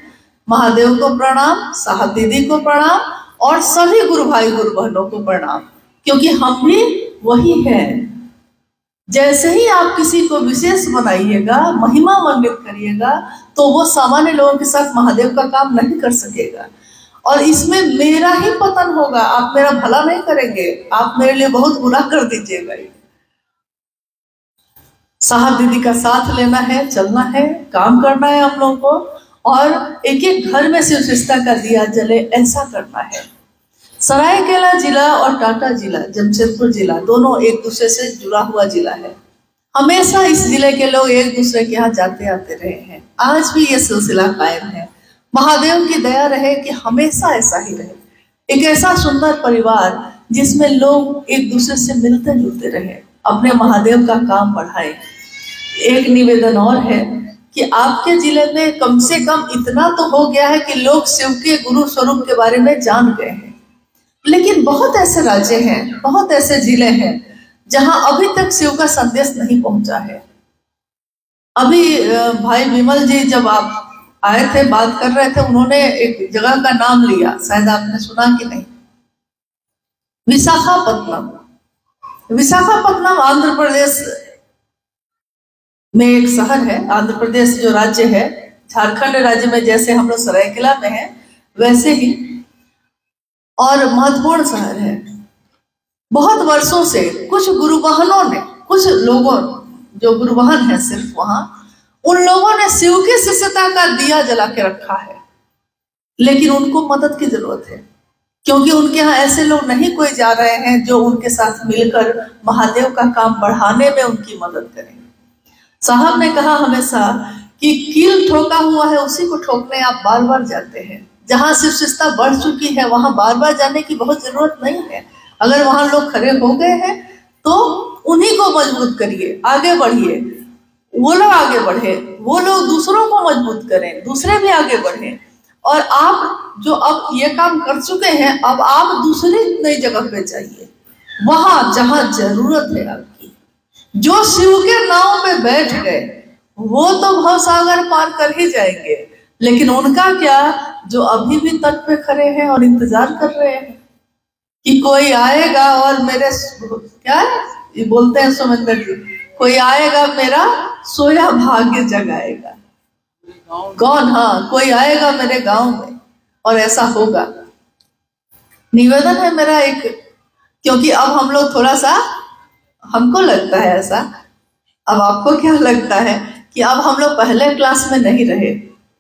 महादेव को प्रणाम, साहब दीदी को प्रणाम और सभी गुरु भाई गुरु बहनों को प्रणाम, क्योंकि हम भी वही हैं। जैसे ही आप किसी को विशेष बनाइएगा, महिमा मंडित करिएगा, तो वो सामान्य लोगों के साथ महादेव का काम नहीं कर सकेगा और इसमें मेरा ही पतन होगा। आप मेरा भला नहीं करेंगे, आप मेरे लिए बहुत बुरा कर दीजिएगा। साहब दीदी का साथ लेना है, चलना है, काम करना है हम लोगों को, और एक एक घर में शिवशिष्टा का दिया जले, ऐसा करना है। सरायकेला जिला और टाटा जिला, जमशेदपुर जिला, दोनों एक दूसरे से जुड़ा हुआ जिला है। हमेशा इस जिले के लोग एक दूसरे के यहाँ जाते आते रहे हैं, आज भी ये सिलसिला कायम है। महादेव की दया रहे कि हमेशा ऐसा ही रहे, एक ऐसा सुंदर परिवार जिसमें लोग एक दूसरे से मिलते जुलते रहे, अपने महादेव का काम बढ़ाए। एक निवेदन और है कि आपके जिले में कम से कम इतना तो हो गया है कि लोग शिव के गुरु स्वरूप के बारे में जान गए हैं, लेकिन बहुत ऐसे राज्य हैं, बहुत ऐसे जिले हैं जहां अभी तक शिव का संदेश नहीं पहुंचा है। अभी भाई विमल जी जब आप आए थे, बात कर रहे थे, उन्होंने एक जगह का नाम लिया, शायद आपने सुना कि नहीं, विशाखापत्तनम। विशाखापत्तनम आंध्र प्रदेश में एक शहर है। आंध्र प्रदेश जो राज्य है, झारखंड राज्य में जैसे हम लोग सरायकेला में है वैसे ही, और महत्वपूर्ण शहर है। बहुत वर्षों से कुछ गुरुबहनों ने, कुछ लोगों जो गुरुबहन है सिर्फ वहां, उन लोगों ने शिव की शिष्यता का दिया जला के रखा है, लेकिन उनको मदद की जरूरत है, क्योंकि उनके यहाँ ऐसे लोग नहीं कोई जा रहे हैं जो उनके साथ मिलकर महादेव का काम बढ़ाने में उनकी मदद करें। साहब ने कहा हमेशा कि कील ठोका हुआ है उसी को ठोकने आप बार बार जाते हैं। जहां शिवशिष्टा बढ़ चुकी है वहां बार बार जाने की बहुत जरूरत नहीं है। अगर वहां लोग खड़े हो गए हैं तो उन्हीं को मजबूत करिए, आगे बढ़िए, वो लोग आगे बढ़े, वो लोग दूसरों को मजबूत करें, दूसरे भी आगे बढ़े। और आप जो अब ये काम कर चुके हैं, अब आप दूसरी नई जगह पे जाइए, वहां जहां जरूरत है आपकी। जो शिव के नाव पे बैठ गए वो तो भवसागर पार कर ही जाएंगे, लेकिन उनका क्या जो अभी भी तट पे खड़े हैं और इंतजार कर रहे हैं कि कोई आएगा और मेरे, क्या ये बोलते हैं सुमेंद्र जी, कोई आएगा मेरा सोया भाग्य जगाएगा। कौन? हाँ, कोई आएगा मेरे गांव में और ऐसा होगा। निवेदन है मेरा एक, क्योंकि अब हम लोग थोड़ा सा, हमको लगता है ऐसा, अब आपको क्या लगता है कि अब हम लोग पहले क्लास में नहीं रहे,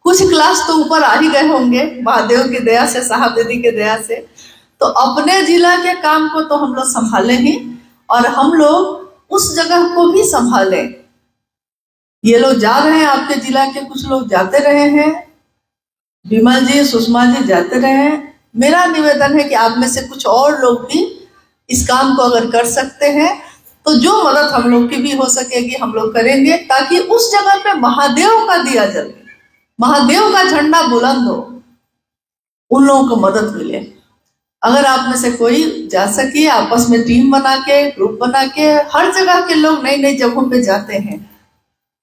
कुछ क्लास तो ऊपर आ ही गए होंगे महादेव की दया से, साहब दीदी की दया से। तो अपने जिला के काम को तो हम लोग संभाले ही, और हम लोग उस जगह को भी संभाले। ये लोग जा रहे हैं, आपके जिला के कुछ लोग जाते रहे हैं, विमल जी, सुषमा जी जाते रहे हैं। मेरा निवेदन है कि आप में से कुछ और लोग भी इस काम को अगर कर सकते हैं तो जो मदद हम लोग की भी हो सकेगी हम लोग करेंगे, ताकि उस जगह पे महादेव का दिया जले, महादेव का झंडा बुलंद हो, उन लोगों को मदद मिले। अगर आप में से कोई जा सके, आपस में टीम बना के, ग्रुप बना के, हर जगह के लोग नई नई जगहों पे जाते हैं,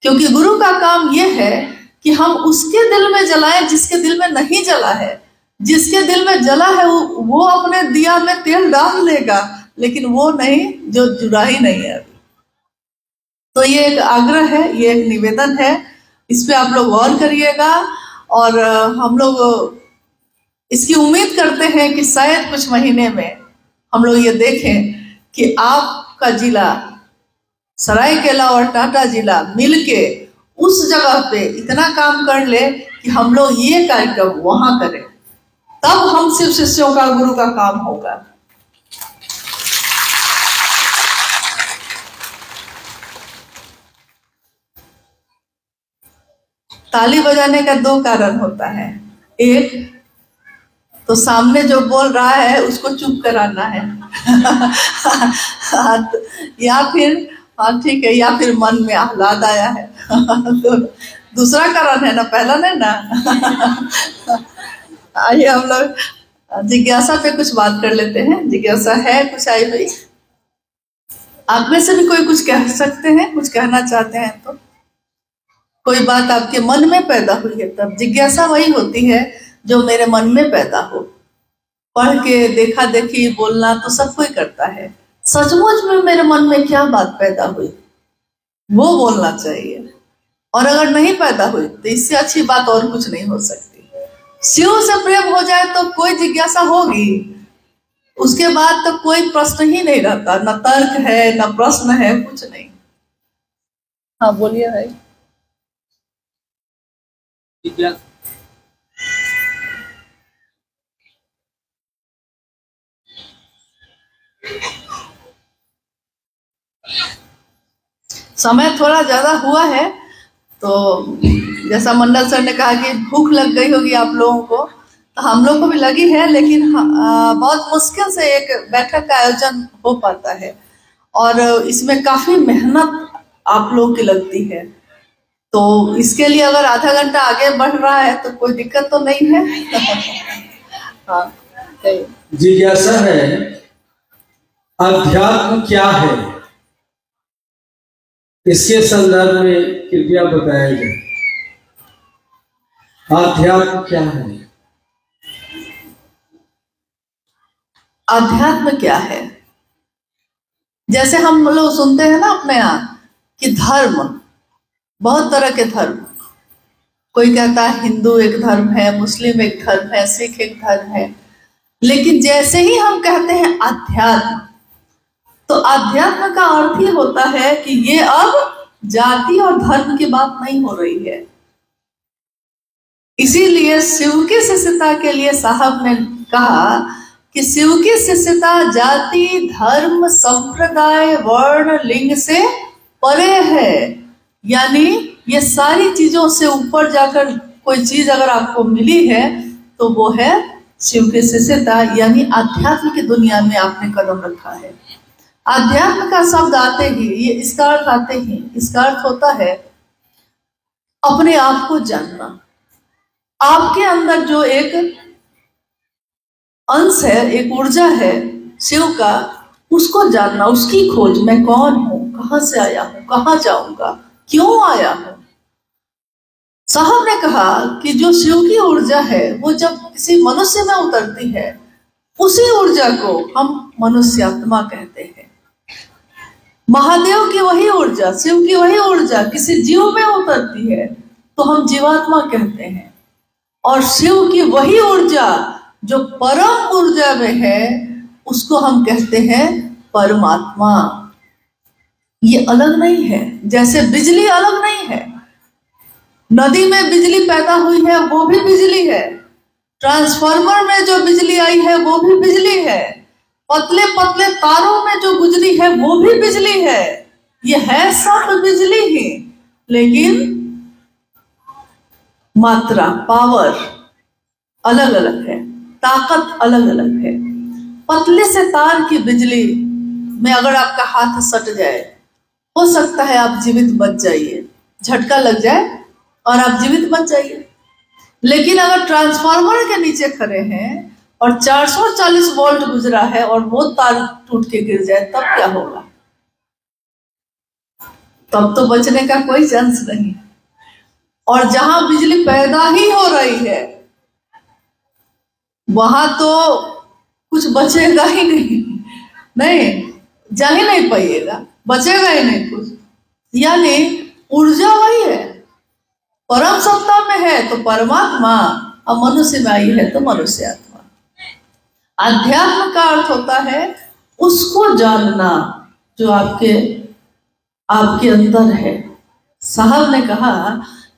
क्योंकि गुरु का काम यह है कि हम उसके दिल में जलाएं जिसके दिल में नहीं जला है। जिसके दिल में जला है वो अपने दिया में तेल डाल लेगा, लेकिन वो नहीं जो जुड़ा ही नहीं है अभी। तो ये एक आग्रह है, ये एक निवेदन है, इस पे आप लोग गौर करिएगा। और हम लोग इसकी उम्मीद करते हैं कि शायद कुछ महीने में हम लोग ये देखें कि आपका जिला सरायकेला और टाटा जिला मिलके उस जगह पे इतना काम कर ले कि हम लोग ये कार्यक्रम वहां करें, तब हम शिव शिष्यों का, गुरु का काम होगा। ताली बजाने का दो कारण होता है, एक तो सामने जो बोल रहा है उसको चुप कराना है या फिर हाँ ठीक है, या फिर मन में आह्लाद आया है तो दूसरा कारण है ना, पहला नहीं ना आइए हम लोग जिज्ञासा पे कुछ बात कर लेते हैं। जिज्ञासा है कुछ आई हुई? आप में से भी कोई कुछ कह सकते हैं, कुछ कहना चाहते हैं तो? कोई बात आपके मन में पैदा हुई है, तब जिज्ञासा वही होती है जो मेरे मन में पैदा हो। पढ़ के देखा देखी बोलना तो सब कोई करता है, सचमुच में मेरे मन में क्या बात पैदा हुई वो बोलना चाहिए। और अगर नहीं पैदा हुई तो इससे अच्छी बात और कुछ नहीं हो सकती। शिव से प्रेम हो जाए तो कोई जिज्ञासा होगी, उसके बाद तो कोई प्रश्न ही नहीं रहता, न तर्क है न प्रश्न है, कुछ नहीं। हाँ बोलिए भाई। समय थोड़ा ज्यादा हुआ है, तो जैसा मंडल सर ने कहा कि भूख लग गई होगी आप लोगों को, तो हम लोग को भी लगी है, लेकिन बहुत मुश्किल से एक बैठक का आयोजन हो पाता है और इसमें काफी मेहनत आप लोगों की लगती है। तो इसके लिए अगर आधा घंटा आगे बढ़ रहा है तो कोई दिक्कत तो नहीं है। हाँ, जिज्ञासा है, अध्यात्म क्या है, इसके संदर्भ में कृपया बताया जाए। अध्यात्म क्या है? अध्यात्म क्या है, जैसे हम लोग सुनते हैं ना अपने यहाँ कि धर्म, बहुत तरह के धर्म, कोई कहता है हिंदू एक धर्म है, मुस्लिम एक धर्म है, सिख एक धर्म है, लेकिन जैसे ही हम कहते हैं अध्यात्म, तो अध्यात्म का अर्थ ही होता है कि ये अब जाति और धर्म की बात नहीं हो रही है। इसीलिए शिव की शिष्यता के लिए साहब ने कहा कि शिव की शिष्यता जाति, धर्म, संप्रदाय, वर्ण, लिंग से परे है। यानी ये सारी चीजों से ऊपर जाकर कोई चीज अगर आपको मिली है तो वो है शिव की शिष्यता, यानी आध्यात्म की दुनिया में आपने कदम रखा है। आध्यात्म का शब्द आते ही, ये इसका अर्थ आते ही, इसका अर्थ होता है अपने आप को जानना। आपके अंदर जो एक अंश है, एक ऊर्जा है शिव का, उसको जानना, उसकी खोज। मैं कौन हूं, कहां से आया हूं, कहां जाऊंगा, क्यों आया हूं। साहब ने कहा कि जो शिव की ऊर्जा है वो जब किसी मनुष्य में उतरती है, उसी ऊर्जा को हम मनुष्य आत्मा कहते हैं। महादेव की वही ऊर्जा, शिव की वही ऊर्जा किसी जीव में उतरती है तो हम जीवात्मा कहते हैं। और शिव की वही ऊर्जा जो परम ऊर्जा में है उसको हम कहते हैं परमात्मा। ये अलग नहीं है, जैसे बिजली अलग नहीं है। नदी में बिजली पैदा हुई है वो भी बिजली है, ट्रांसफार्मर में जो बिजली आई है वो भी बिजली है, पतले पतले तारों में जो गुजरी है वो भी बिजली है। ये है सब बिजली ही, लेकिन मात्रा, पावर अलग अलग है, ताकत अलग अलग है। पतले से तार की बिजली में अगर आपका हाथ सट जाए, हो सकता है आप जीवित बच जाइए, झटका लग जाए और आप जीवित बच जाइए। लेकिन अगर ट्रांसफार्मर के नीचे खड़े हैं और 440 वोल्ट गुजरा है और वो तार टूट के गिर जाए, तब क्या होगा? तब तो बचने का कोई चांस नहीं। और जहां बिजली पैदा ही हो रही है वहां तो कुछ बचेगा ही नहीं, जा ही नहीं पाइएगा, बचेगा ही नहीं कुछ। यानी ऊर्जा वही है, परम सत्ता में है तो परमात्मा, और मनुष्य में आई है तो मनुष्य आत्मा। अध्यात्म का अर्थ होता है उसको जानना जो आपके अंदर है। साहब ने कहा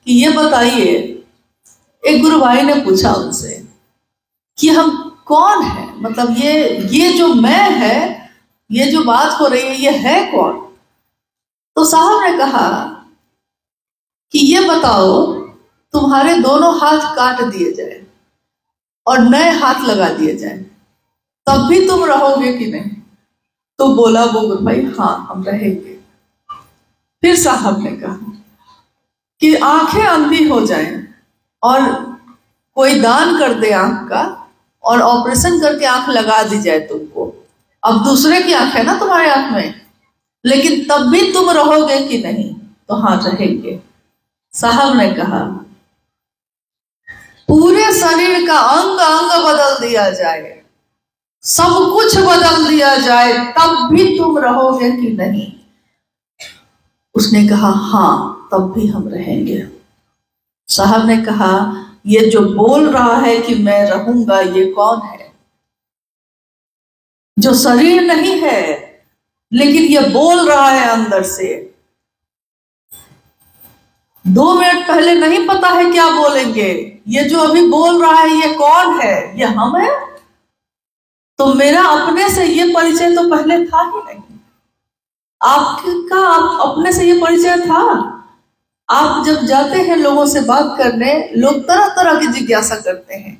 कि ये बताइए, एक गुरु भाई ने पूछा उनसे कि हम कौन है, मतलब ये जो मैं है, ये जो बात हो रही है, ये है कौन? तो साहब ने कहा कि ये बताओ, तुम्हारे दोनों हाथ काट दिए जाए और नए हाथ लगा दिए जाए, तब भी तुम रहोगे कि नहीं? तो बोला वो गुरु भाई, हाँ हम रहेंगे। फिर साहब ने कहा कि आंखें अंधी हो जाएं और कोई दान कर दे आंख का और ऑपरेशन करके आंख लगा दी जाए तुमको, अब दूसरे की आंख है ना तुम्हारे आंख में, लेकिन तब भी तुम रहोगे कि नहीं? तो हाँ रहेंगे। साहब ने कहा पूरे शरीर का अंग अंग बदल दिया जाए, सब कुछ बदल दिया जाए, तब भी तुम रहोगे कि नहीं? उसने कहा हाँ तब भी हम रहेंगे। साहब ने कहा ये जो बोल रहा है कि मैं रहूंगा, ये कौन है? जो शरीर नहीं है लेकिन ये बोल रहा है अंदर से, 2 मिनट पहले नहीं पता है क्या बोलेंगे, ये जो अभी बोल रहा है ये कौन है, ये हम है। तो मेरा अपने से ये परिचय तो पहले था ही नहीं। आपका अपने से ये परिचय था। आप जब जाते हैं लोगों से बात करने, लोग तरह तरह की जिज्ञासा करते हैं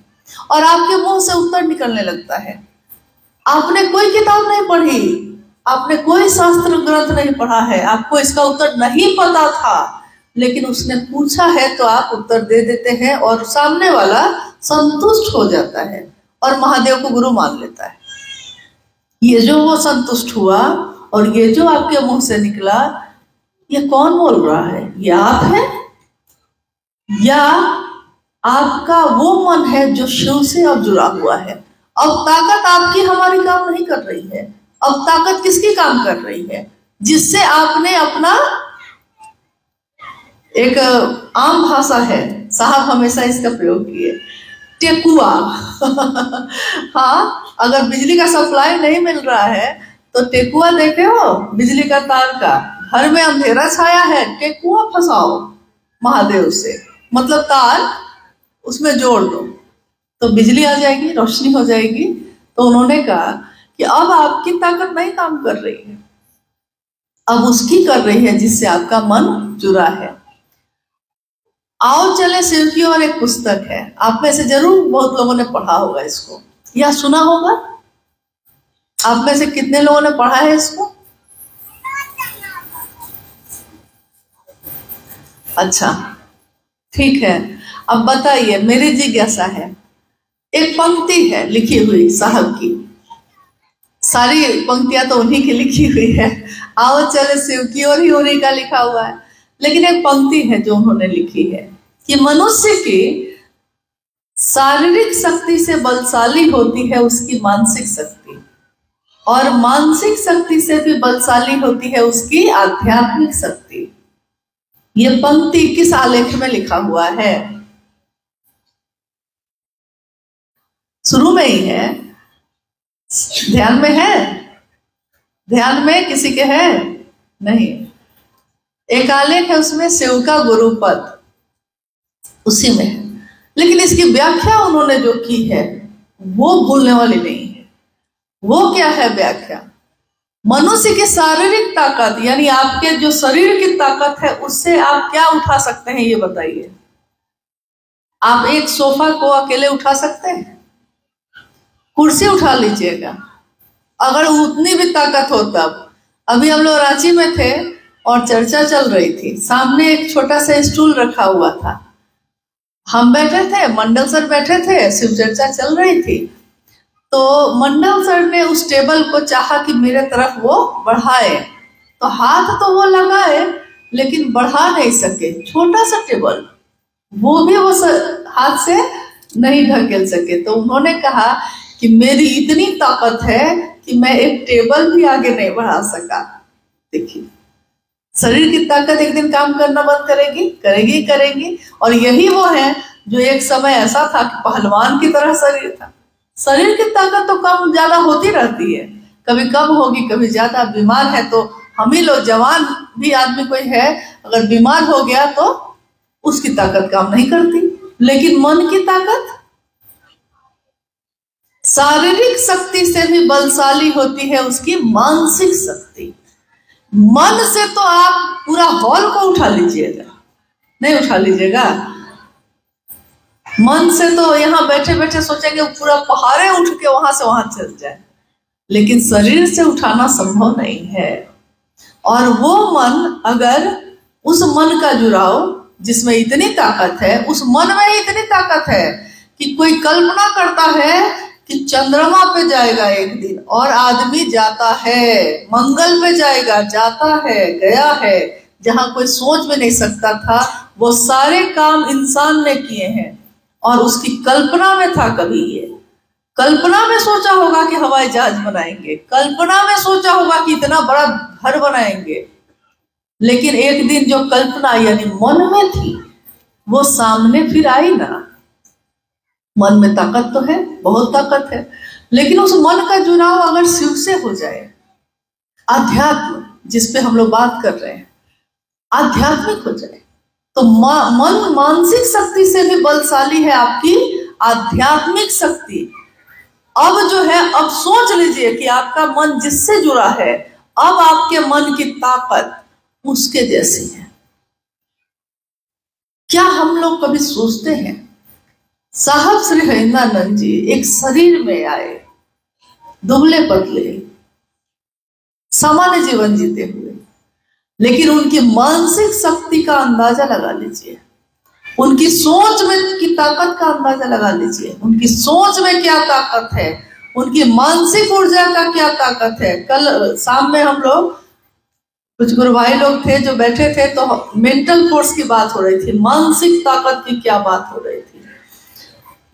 और आपके मुंह से उत्तर निकलने लगता है। आपने कोई किताब नहीं पढ़ी, आपने कोई शास्त्र ग्रंथ नहीं पढ़ा है, आपको इसका उत्तर नहीं पता था, लेकिन उसने पूछा है तो आप उत्तर दे देते हैं और सामने वाला संतुष्ट हो जाता है और महादेव को गुरु मान लेता है। ये जो वो संतुष्ट हुआ और ये जो आपके मुंह से निकला, ये कौन बोल रहा है? ये आप है या आपका वो मन है जो शिव से अब जुड़ा हुआ है? अब ताकत आपकी हमारी काम नहीं कर रही है। अब ताकत किसकी काम कर रही है? जिससे आपने अपना, एक आम भाषा है, साहब हमेशा इसका प्रयोग किए, टेकुआ। हाँ, अगर बिजली का सप्लाई नहीं मिल रहा है तो टेकुआ देखे हो बिजली का तार का, घर में अंधेरा छाया है, टेकुआ फंसाओ महादेव से, मतलब तार उसमें जोड़ दो तो बिजली आ जाएगी, रोशनी हो जाएगी। तो उन्होंने कहा कि अब आपकी ताकत नहीं काम कर रही है, अब उसकी कर रही है जिससे आपका मन जुड़ा है। आओ चले शिव की ओर एक पुस्तक है, आप में से जरूर बहुत लोगों ने पढ़ा होगा इसको या सुना होगा। आप में से कितने लोगों ने पढ़ा है इसको? अच्छा, ठीक है। अब बताइए, मेरी जिज्ञासा है, एक पंक्ति है लिखी हुई साहब की, सारी पंक्तियां तो उन्हीं की लिखी हुई है, आओ चले शिव की ओर ही उन्हीं का लिखा हुआ है, लेकिन एक पंक्ति है जो उन्होंने लिखी है कि मनुष्य की शारीरिक शक्ति से बलशाली होती है उसकी मानसिक शक्ति, और मानसिक शक्ति से भी बलशाली होती है उसकी आध्यात्मिक शक्ति। ये पंक्ति किस आलेख में लिखा हुआ है? शुरू में ही है, ध्यान में है? ध्यान में किसी के है? नहीं। एक आलेख है उसमें शिव का गुरुपद, उसी में है, लेकिन इसकी व्याख्या उन्होंने जो की है वो भूलने वाली नहीं है। वो क्या है व्याख्या? मनुष्य की शारीरिक ताकत, यानी आपके जो शरीर की ताकत है उससे आप क्या उठा सकते हैं ये बताइए। आप एक सोफा को अकेले उठा सकते हैं? कुर्सी उठा लीजिएगा, अगर उतनी भी ताकत हो तब। अभी हम लोग रांची में थे और चर्चा चल रही थी, सामने एक छोटा सा स्टूल रखा हुआ था, हम बैठे थे, मंडल सर बैठे थे, शिव चर्चा चल रही थी। तो मंडल सर ने उस टेबल को चाहा कि मेरे तरफ वो बढ़ाए, तो हाथ तो वो लगाए लेकिन बढ़ा नहीं सके, छोटा सा टेबल, वो भी वो हाथ से नहीं ढकेल सके। तो उन्होंने कहा कि मेरी इतनी ताकत है कि मैं एक टेबल भी आगे नहीं बढ़ा सका। देखिए, शरीर की ताकत एक दिन काम करना बंद करेगी, करेगी करेगी। और यही वो है जो एक समय ऐसा था कि पहलवान की तरह शरीर था। शरीर की ताकत तो कम ज्यादा होती रहती है, कभी कम होगी कभी ज्यादा। बीमार है तो हम ही लोग, जवान भी आदमी कोई है अगर बीमार हो गया तो उसकी ताकत काम नहीं करती, लेकिन मन की ताकत शारीरिक शक्ति से भी बलशाली होती है उसकी मानसिक शक्ति। मन से तो आप पूरा हॉल को उठा लीजिएगा, नहीं उठा लीजिएगा। मन से तो यहाँ बैठे बैठे सोचेंगे पूरा पहाड़े उठ के वहां से वहां चल जाए, लेकिन शरीर से उठाना संभव नहीं है। और वो मन, अगर उस मन का जुड़ाव जिसमें इतनी ताकत है, उस मन में ही इतनी ताकत है कि कोई कल्पना करता है कि चंद्रमा पे जाएगा एक दिन, और आदमी जाता है, मंगल पे जाएगा, जाता है, गया है, जहां कोई सोच भी नहीं सकता था, वो सारे काम इंसान ने किए हैं। और उसकी कल्पना में था, कभी ये कल्पना में सोचा होगा कि हवाई जहाज बनाएंगे, कल्पना में सोचा होगा कि इतना बड़ा घर बनाएंगे, लेकिन एक दिन जो कल्पना यानी मन में थी वो सामने फिर आई ना। मन में ताकत तो है, बहुत ताकत है, लेकिन उस मन का जुड़ाव अगर शिव से हो जाए, आध्यात्म जिस पे हम लोग बात कर रहे हैं, आध्यात्मिक हो जाए, तो मन मानसिक शक्ति से भी बलशाली है आपकी आध्यात्मिक शक्ति। अब जो है, अब सोच लीजिए कि आपका मन जिससे जुड़ा है, अब आपके मन की ताकत उसके जैसी है। क्या हम लोग कभी सोचते हैं? साहब श्री हरिंद्रानंद जी एक शरीर में आए, दुबले पतले, सामान्य जीवन जीते हुए, लेकिन उनकी मानसिक शक्ति का अंदाजा लगा लीजिए, उनकी सोच में की ताकत का अंदाजा लगा लीजिए, उनकी सोच में क्या ताकत है, उनकी मानसिक ऊर्जा का क्या ताकत है। कल शाम में हम लोग कुछ गुरु भाई लोग थे जो बैठे थे, तो मेंटल फोर्स की बात हो रही थी, मानसिक ताकत की क्या बात हो रही थी।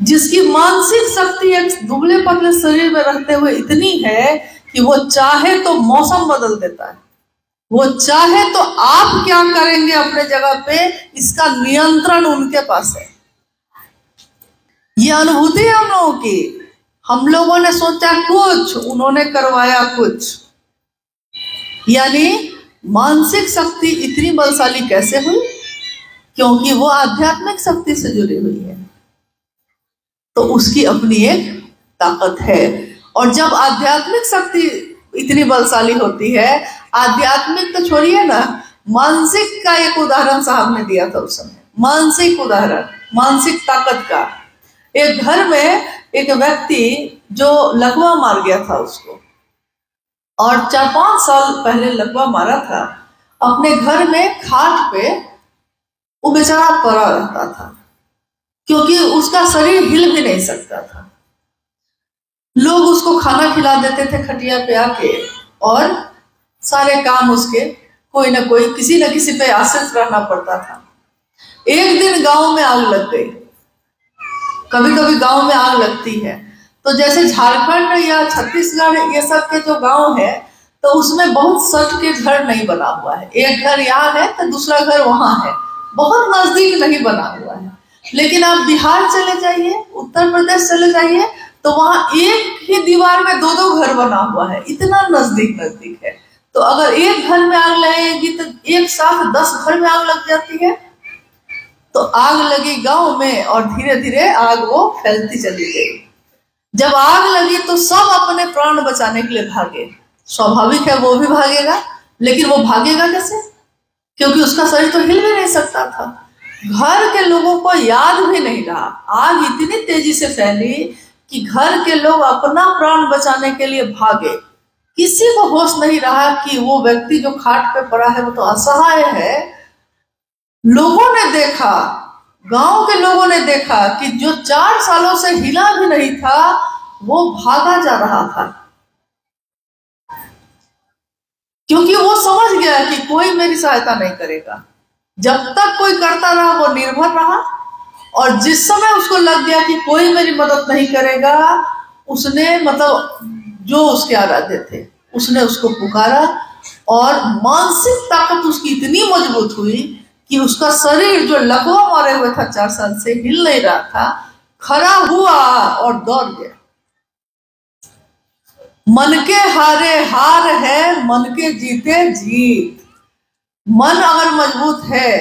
जिसकी मानसिक शक्ति एक दुबले पतले शरीर में रहते हुए इतनी है कि वो चाहे तो मौसम बदल देता है, वो चाहे तो आप क्या करेंगे अपने जगह पे, इसका नियंत्रण उनके पास है। ये अनुभूति है हम लोगों की। हम लोगों ने सोचा कुछ, उन्होंने करवाया कुछ। यानी मानसिक शक्ति इतनी बलशाली कैसे हुई? क्योंकि वो आध्यात्मिक शक्ति से जुड़ी हुई है, तो उसकी अपनी एक ताकत है। और जब आध्यात्मिक शक्ति इतनी बलशाली होती है, आध्यात्मिक तो छोड़िए ना, मानसिक का एक उदाहरण साहब ने दिया था उस समय, मानसिक उदाहरण, मानसिक ताकत का। एक घर में एक व्यक्ति जो लकवा मार गया था उसको, और 4-5 साल पहले लकवा मारा था, अपने घर में खाट पे वो बेचारा पड़ा रहता था, क्योंकि उसका शरीर हिल भी नहीं सकता था। लोग उसको खाना खिला देते थे खटिया पे आके, और सारे काम उसके कोई ना कोई किसी न किसी पे आश्रित रहना पड़ता था। एक दिन गांव में आग लग गई। कभी कभी गांव में आग लगती है, तो जैसे झारखंड या छत्तीसगढ़ ये सब के जो गांव है, तो उसमें बहुत सट के घर नहीं बना हुआ है। एक घर यहाँ है तो दूसरा घर वहां है, बहुत नजदीक नहीं बना हुआ है। लेकिन आप बिहार चले जाइए, उत्तर प्रदेश चले जाइए, तो वहां एक ही दीवार में 2-2 घर बना हुआ है, इतना नजदीक है। तो अगर एक घर में आग लगेगी तो एक साथ 10 घर में आग लग जाती है। तो आग लगी गांव में, और धीरे धीरे आग वो फैलती चली गई। जब आग लगी तो सब अपने प्राण बचाने के लिए भागे। स्वाभाविक है वो भी भागेगा, लेकिन वो भागेगा कैसे? क्योंकि उसका शरीर तो हिल भी नहीं सकता था। घर के लोगों को याद भी नहीं रहा, आग इतनी तेजी से फैली कि घर के लोग अपना प्राण बचाने के लिए भागे। किसी को होश नहीं रहा कि वो व्यक्ति जो खाट पे पड़ा है वो तो असहाय है। लोगों ने देखा, गांव के लोगों ने देखा कि जो 4 सालों से हिला भी नहीं था वो भागा जा रहा था, क्योंकि वो समझ गया कि कोई मेरी सहायता नहीं करेगा। जब तक कोई करता रहा वो निर्भर रहा, और जिस समय उसको लग गया कि कोई मेरी मदद नहीं करेगा, उसने मतलब जो उसके आराध्य थे उसने उसको पुकारा, और मानसिक ताकत उसकी इतनी मजबूत हुई कि उसका शरीर जो लकवा मारे हुए था 4 साल से, हिल नहीं रहा था, खड़ा हुआ और दौड़ गया। मन के हारे हार है, मन के जीते जीत। मन अगर मजबूत है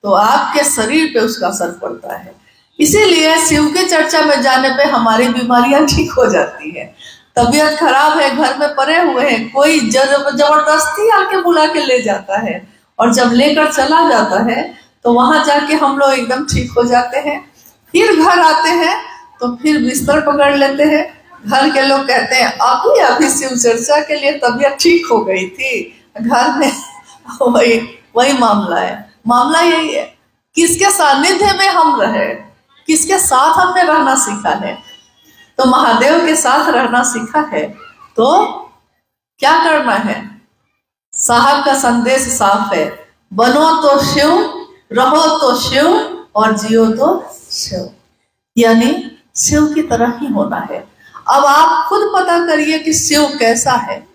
तो आपके शरीर पे उसका असर पड़ता है। इसीलिए शिव के चर्चा में जाने पे हमारी बीमारियां ठीक हो जाती है। तबीयत खराब है, घर में पड़े हुए हैं, कोई जबरदस्ती आके बुला के ले जाता है, और जब लेकर चला जाता है तो वहां जाके हम लोग एकदम ठीक हो जाते हैं। फिर घर आते हैं तो फिर बिस्तर पकड़ लेते हैं। घर के लोग कहते हैं अभी शिव चर्चा के लिए तबीयत ठीक हो गई थी, घर में वही मामला है। मामला यही है, किसके सानिध्य में हम रहे, किसके साथ हमने रहना सीखा है। तो महादेव के साथ रहना सीखा है तो क्या करना है? साहब का संदेश साफ है, बनो तो शिव, रहो तो शिव, और जियो तो शिव। यानी शिव की तरह ही होना है। अब आप खुद पता करिए कि शिव कैसा है।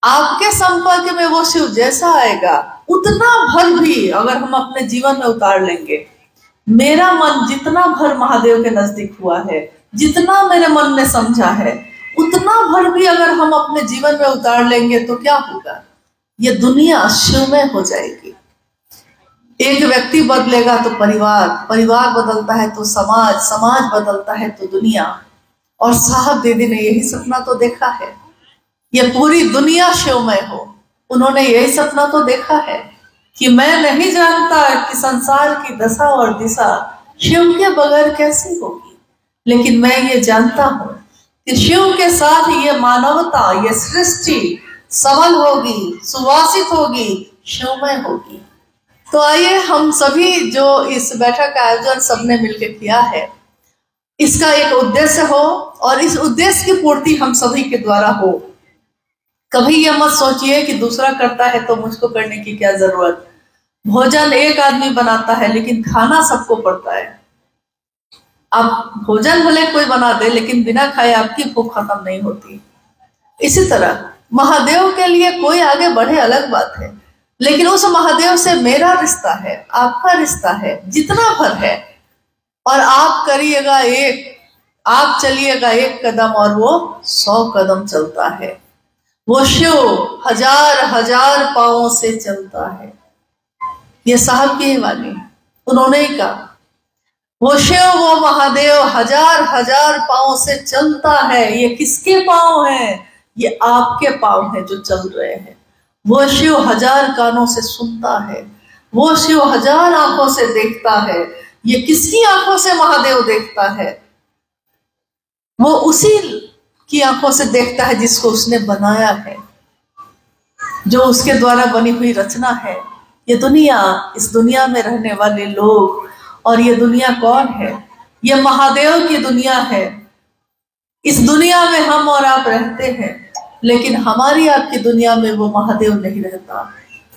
आपके संपर्क में वो शिव जैसा आएगा, उतना भर भी अगर हम अपने जीवन में उतार लेंगे, मेरा मन जितना भर महादेव के नजदीक हुआ है, जितना मेरे मन ने समझा है, उतना भर भी अगर हम अपने जीवन में उतार लेंगे तो क्या होगा? ये दुनिया शिवमय हो जाएगी। एक व्यक्ति बदलेगा तो परिवार, परिवार बदलता है तो समाज, समाज बदलता है तो दुनिया। और साहब दीदी ने यही सपना तो देखा है, ये पूरी दुनिया शिवमय हो। उन्होंने यही सपना तो देखा है कि मैं नहीं जानता कि संसार की दशा और दिशा शिव के बगैर कैसी होगी, लेकिन मैं ये जानता हूं कि शिव के साथ ये मानवता, ये सृष्टि सबल होगी, सुवासित होगी, शिवमय होगी। तो आइए हम सभी जो इस बैठक का आयोजन सबने मिलकर किया है, इसका एक उद्देश्य हो और इस उद्देश्य की पूर्ति हम सभी के द्वारा हो। कभी ये मत सोचिए कि दूसरा करता है तो मुझको करने की क्या जरूरत। भोजन एक आदमी बनाता है लेकिन खाना सबको पड़ता है। आप भोजन भले कोई बना दे लेकिन बिना खाए आपकी भूख खत्म नहीं होती। इसी तरह महादेव के लिए कोई आगे बढ़े अलग बात है, लेकिन उस महादेव से मेरा रिश्ता है, आपका रिश्ता है, जितना भर है। और आप करिएगा एक, आप चलिएगा एक कदम और वो 100 कदम चलता है। वो शिव हजार हजार पांवों से चलता है। ये साहब की ही वाणी, उन्होंने ही कहा वो शिव, वो महादेव हजार हजार पांवों से चलता है। ये किसके पांव हैं? ये आपके पांव हैं जो चल रहे हैं। वो शिव हजार कानों से सुनता है, वो शिव हजार आंखों से देखता है। ये किसकी आंखों से महादेव देखता है? वो उसी की आंखों से देखता है जिसको उसने बनाया है, जो उसके द्वारा बनी हुई रचना है। ये दुनिया, इस दुनिया में रहने वाले लोग, और ये दुनिया कौन है? ये महादेव की दुनिया है। इस दुनिया में हम और आप रहते हैं, लेकिन हमारी आपकी दुनिया में वो महादेव नहीं रहता।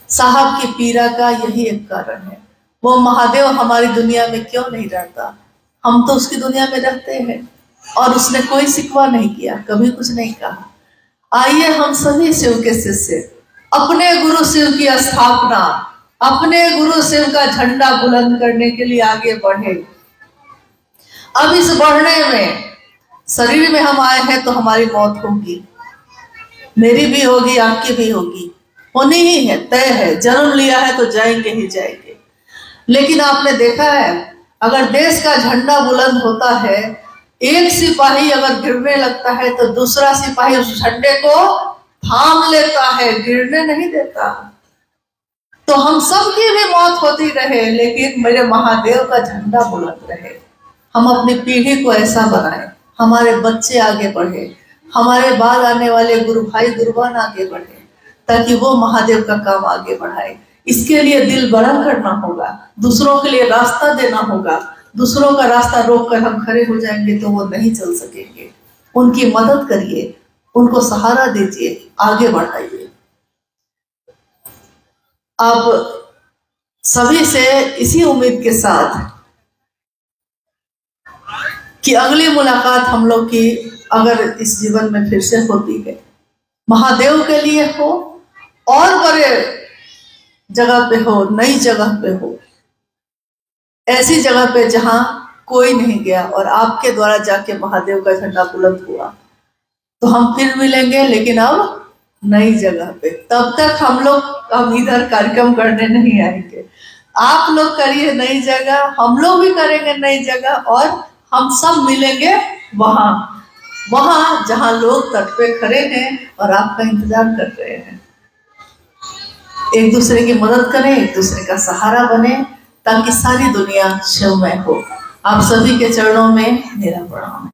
साहब की पीड़ा का यही एक कारण है। वो महादेव हमारी दुनिया में क्यों नहीं रहता? हम तो उसकी दुनिया में रहते हैं और उसने कोई शिकवा नहीं किया, कभी कुछ नहीं कहा। आइए हम सभी शिव के शिष्य अपने गुरु शिव की स्थापना, अपने गुरु शिव का झंडा बुलंद करने के लिए आगे बढ़े। अब इस बढ़ने में शरीर में हम आए हैं तो हमारी मौत होगी, मेरी भी होगी, आपकी भी होगी, होनी ही है, तय है। जन्म लिया है तो जाएंगे ही जाएंगे। लेकिन आपने देखा है, अगर देश का झंडा बुलंद होता है, एक सिपाही अगर गिरने लगता है तो दूसरा सिपाही उस झंडे को थाम लेता है, गिरने नहीं देता। तो हम सब की भी मौत होती रहे, लेकिन मेरे महादेव का झंडा बुलंद रहे। हम अपनी पीढ़ी को ऐसा बनाए, हमारे बच्चे आगे बढ़े, हमारे बाद आने वाले गुरु भाई गुरुबान आगे बढ़े, ताकि वो महादेव का काम आगे बढ़ाए। इसके लिए दिल बड़ा करना होगा, दूसरों के लिए रास्ता देना होगा। दूसरों का रास्ता रोककर हम खड़े हो जाएंगे तो वो नहीं चल सकेंगे। उनकी मदद करिए, उनको सहारा दीजिए, आगे बढ़ाइए। आप सभी से इसी उम्मीद के साथ कि अगली मुलाकात हम लोग की अगर इस जीवन में फिर से होती है, महादेव के लिए हो और बड़े जगह पे हो, नई जगह पे हो, ऐसी जगह पे जहां कोई नहीं गया और आपके द्वारा जाके महादेव का झंडा बुलंद हुआ, तो हम फिर मिलेंगे, लेकिन अब नई जगह पे। तब तक हम इधर कार्यक्रम करने नहीं आएंगे। आप लोग करिए नई जगह, हम लोग भी करेंगे नई जगह, और हम सब मिलेंगे वहां जहां लोग तट पे खड़े हैं और आपका इंतजार कर रहे हैं। एक दूसरे की मदद करें, एक दूसरे का सहारा बने, ताकि सारी दुनिया शिवमय हो। आप सभी के चरणों में मेरा प्रणाम है।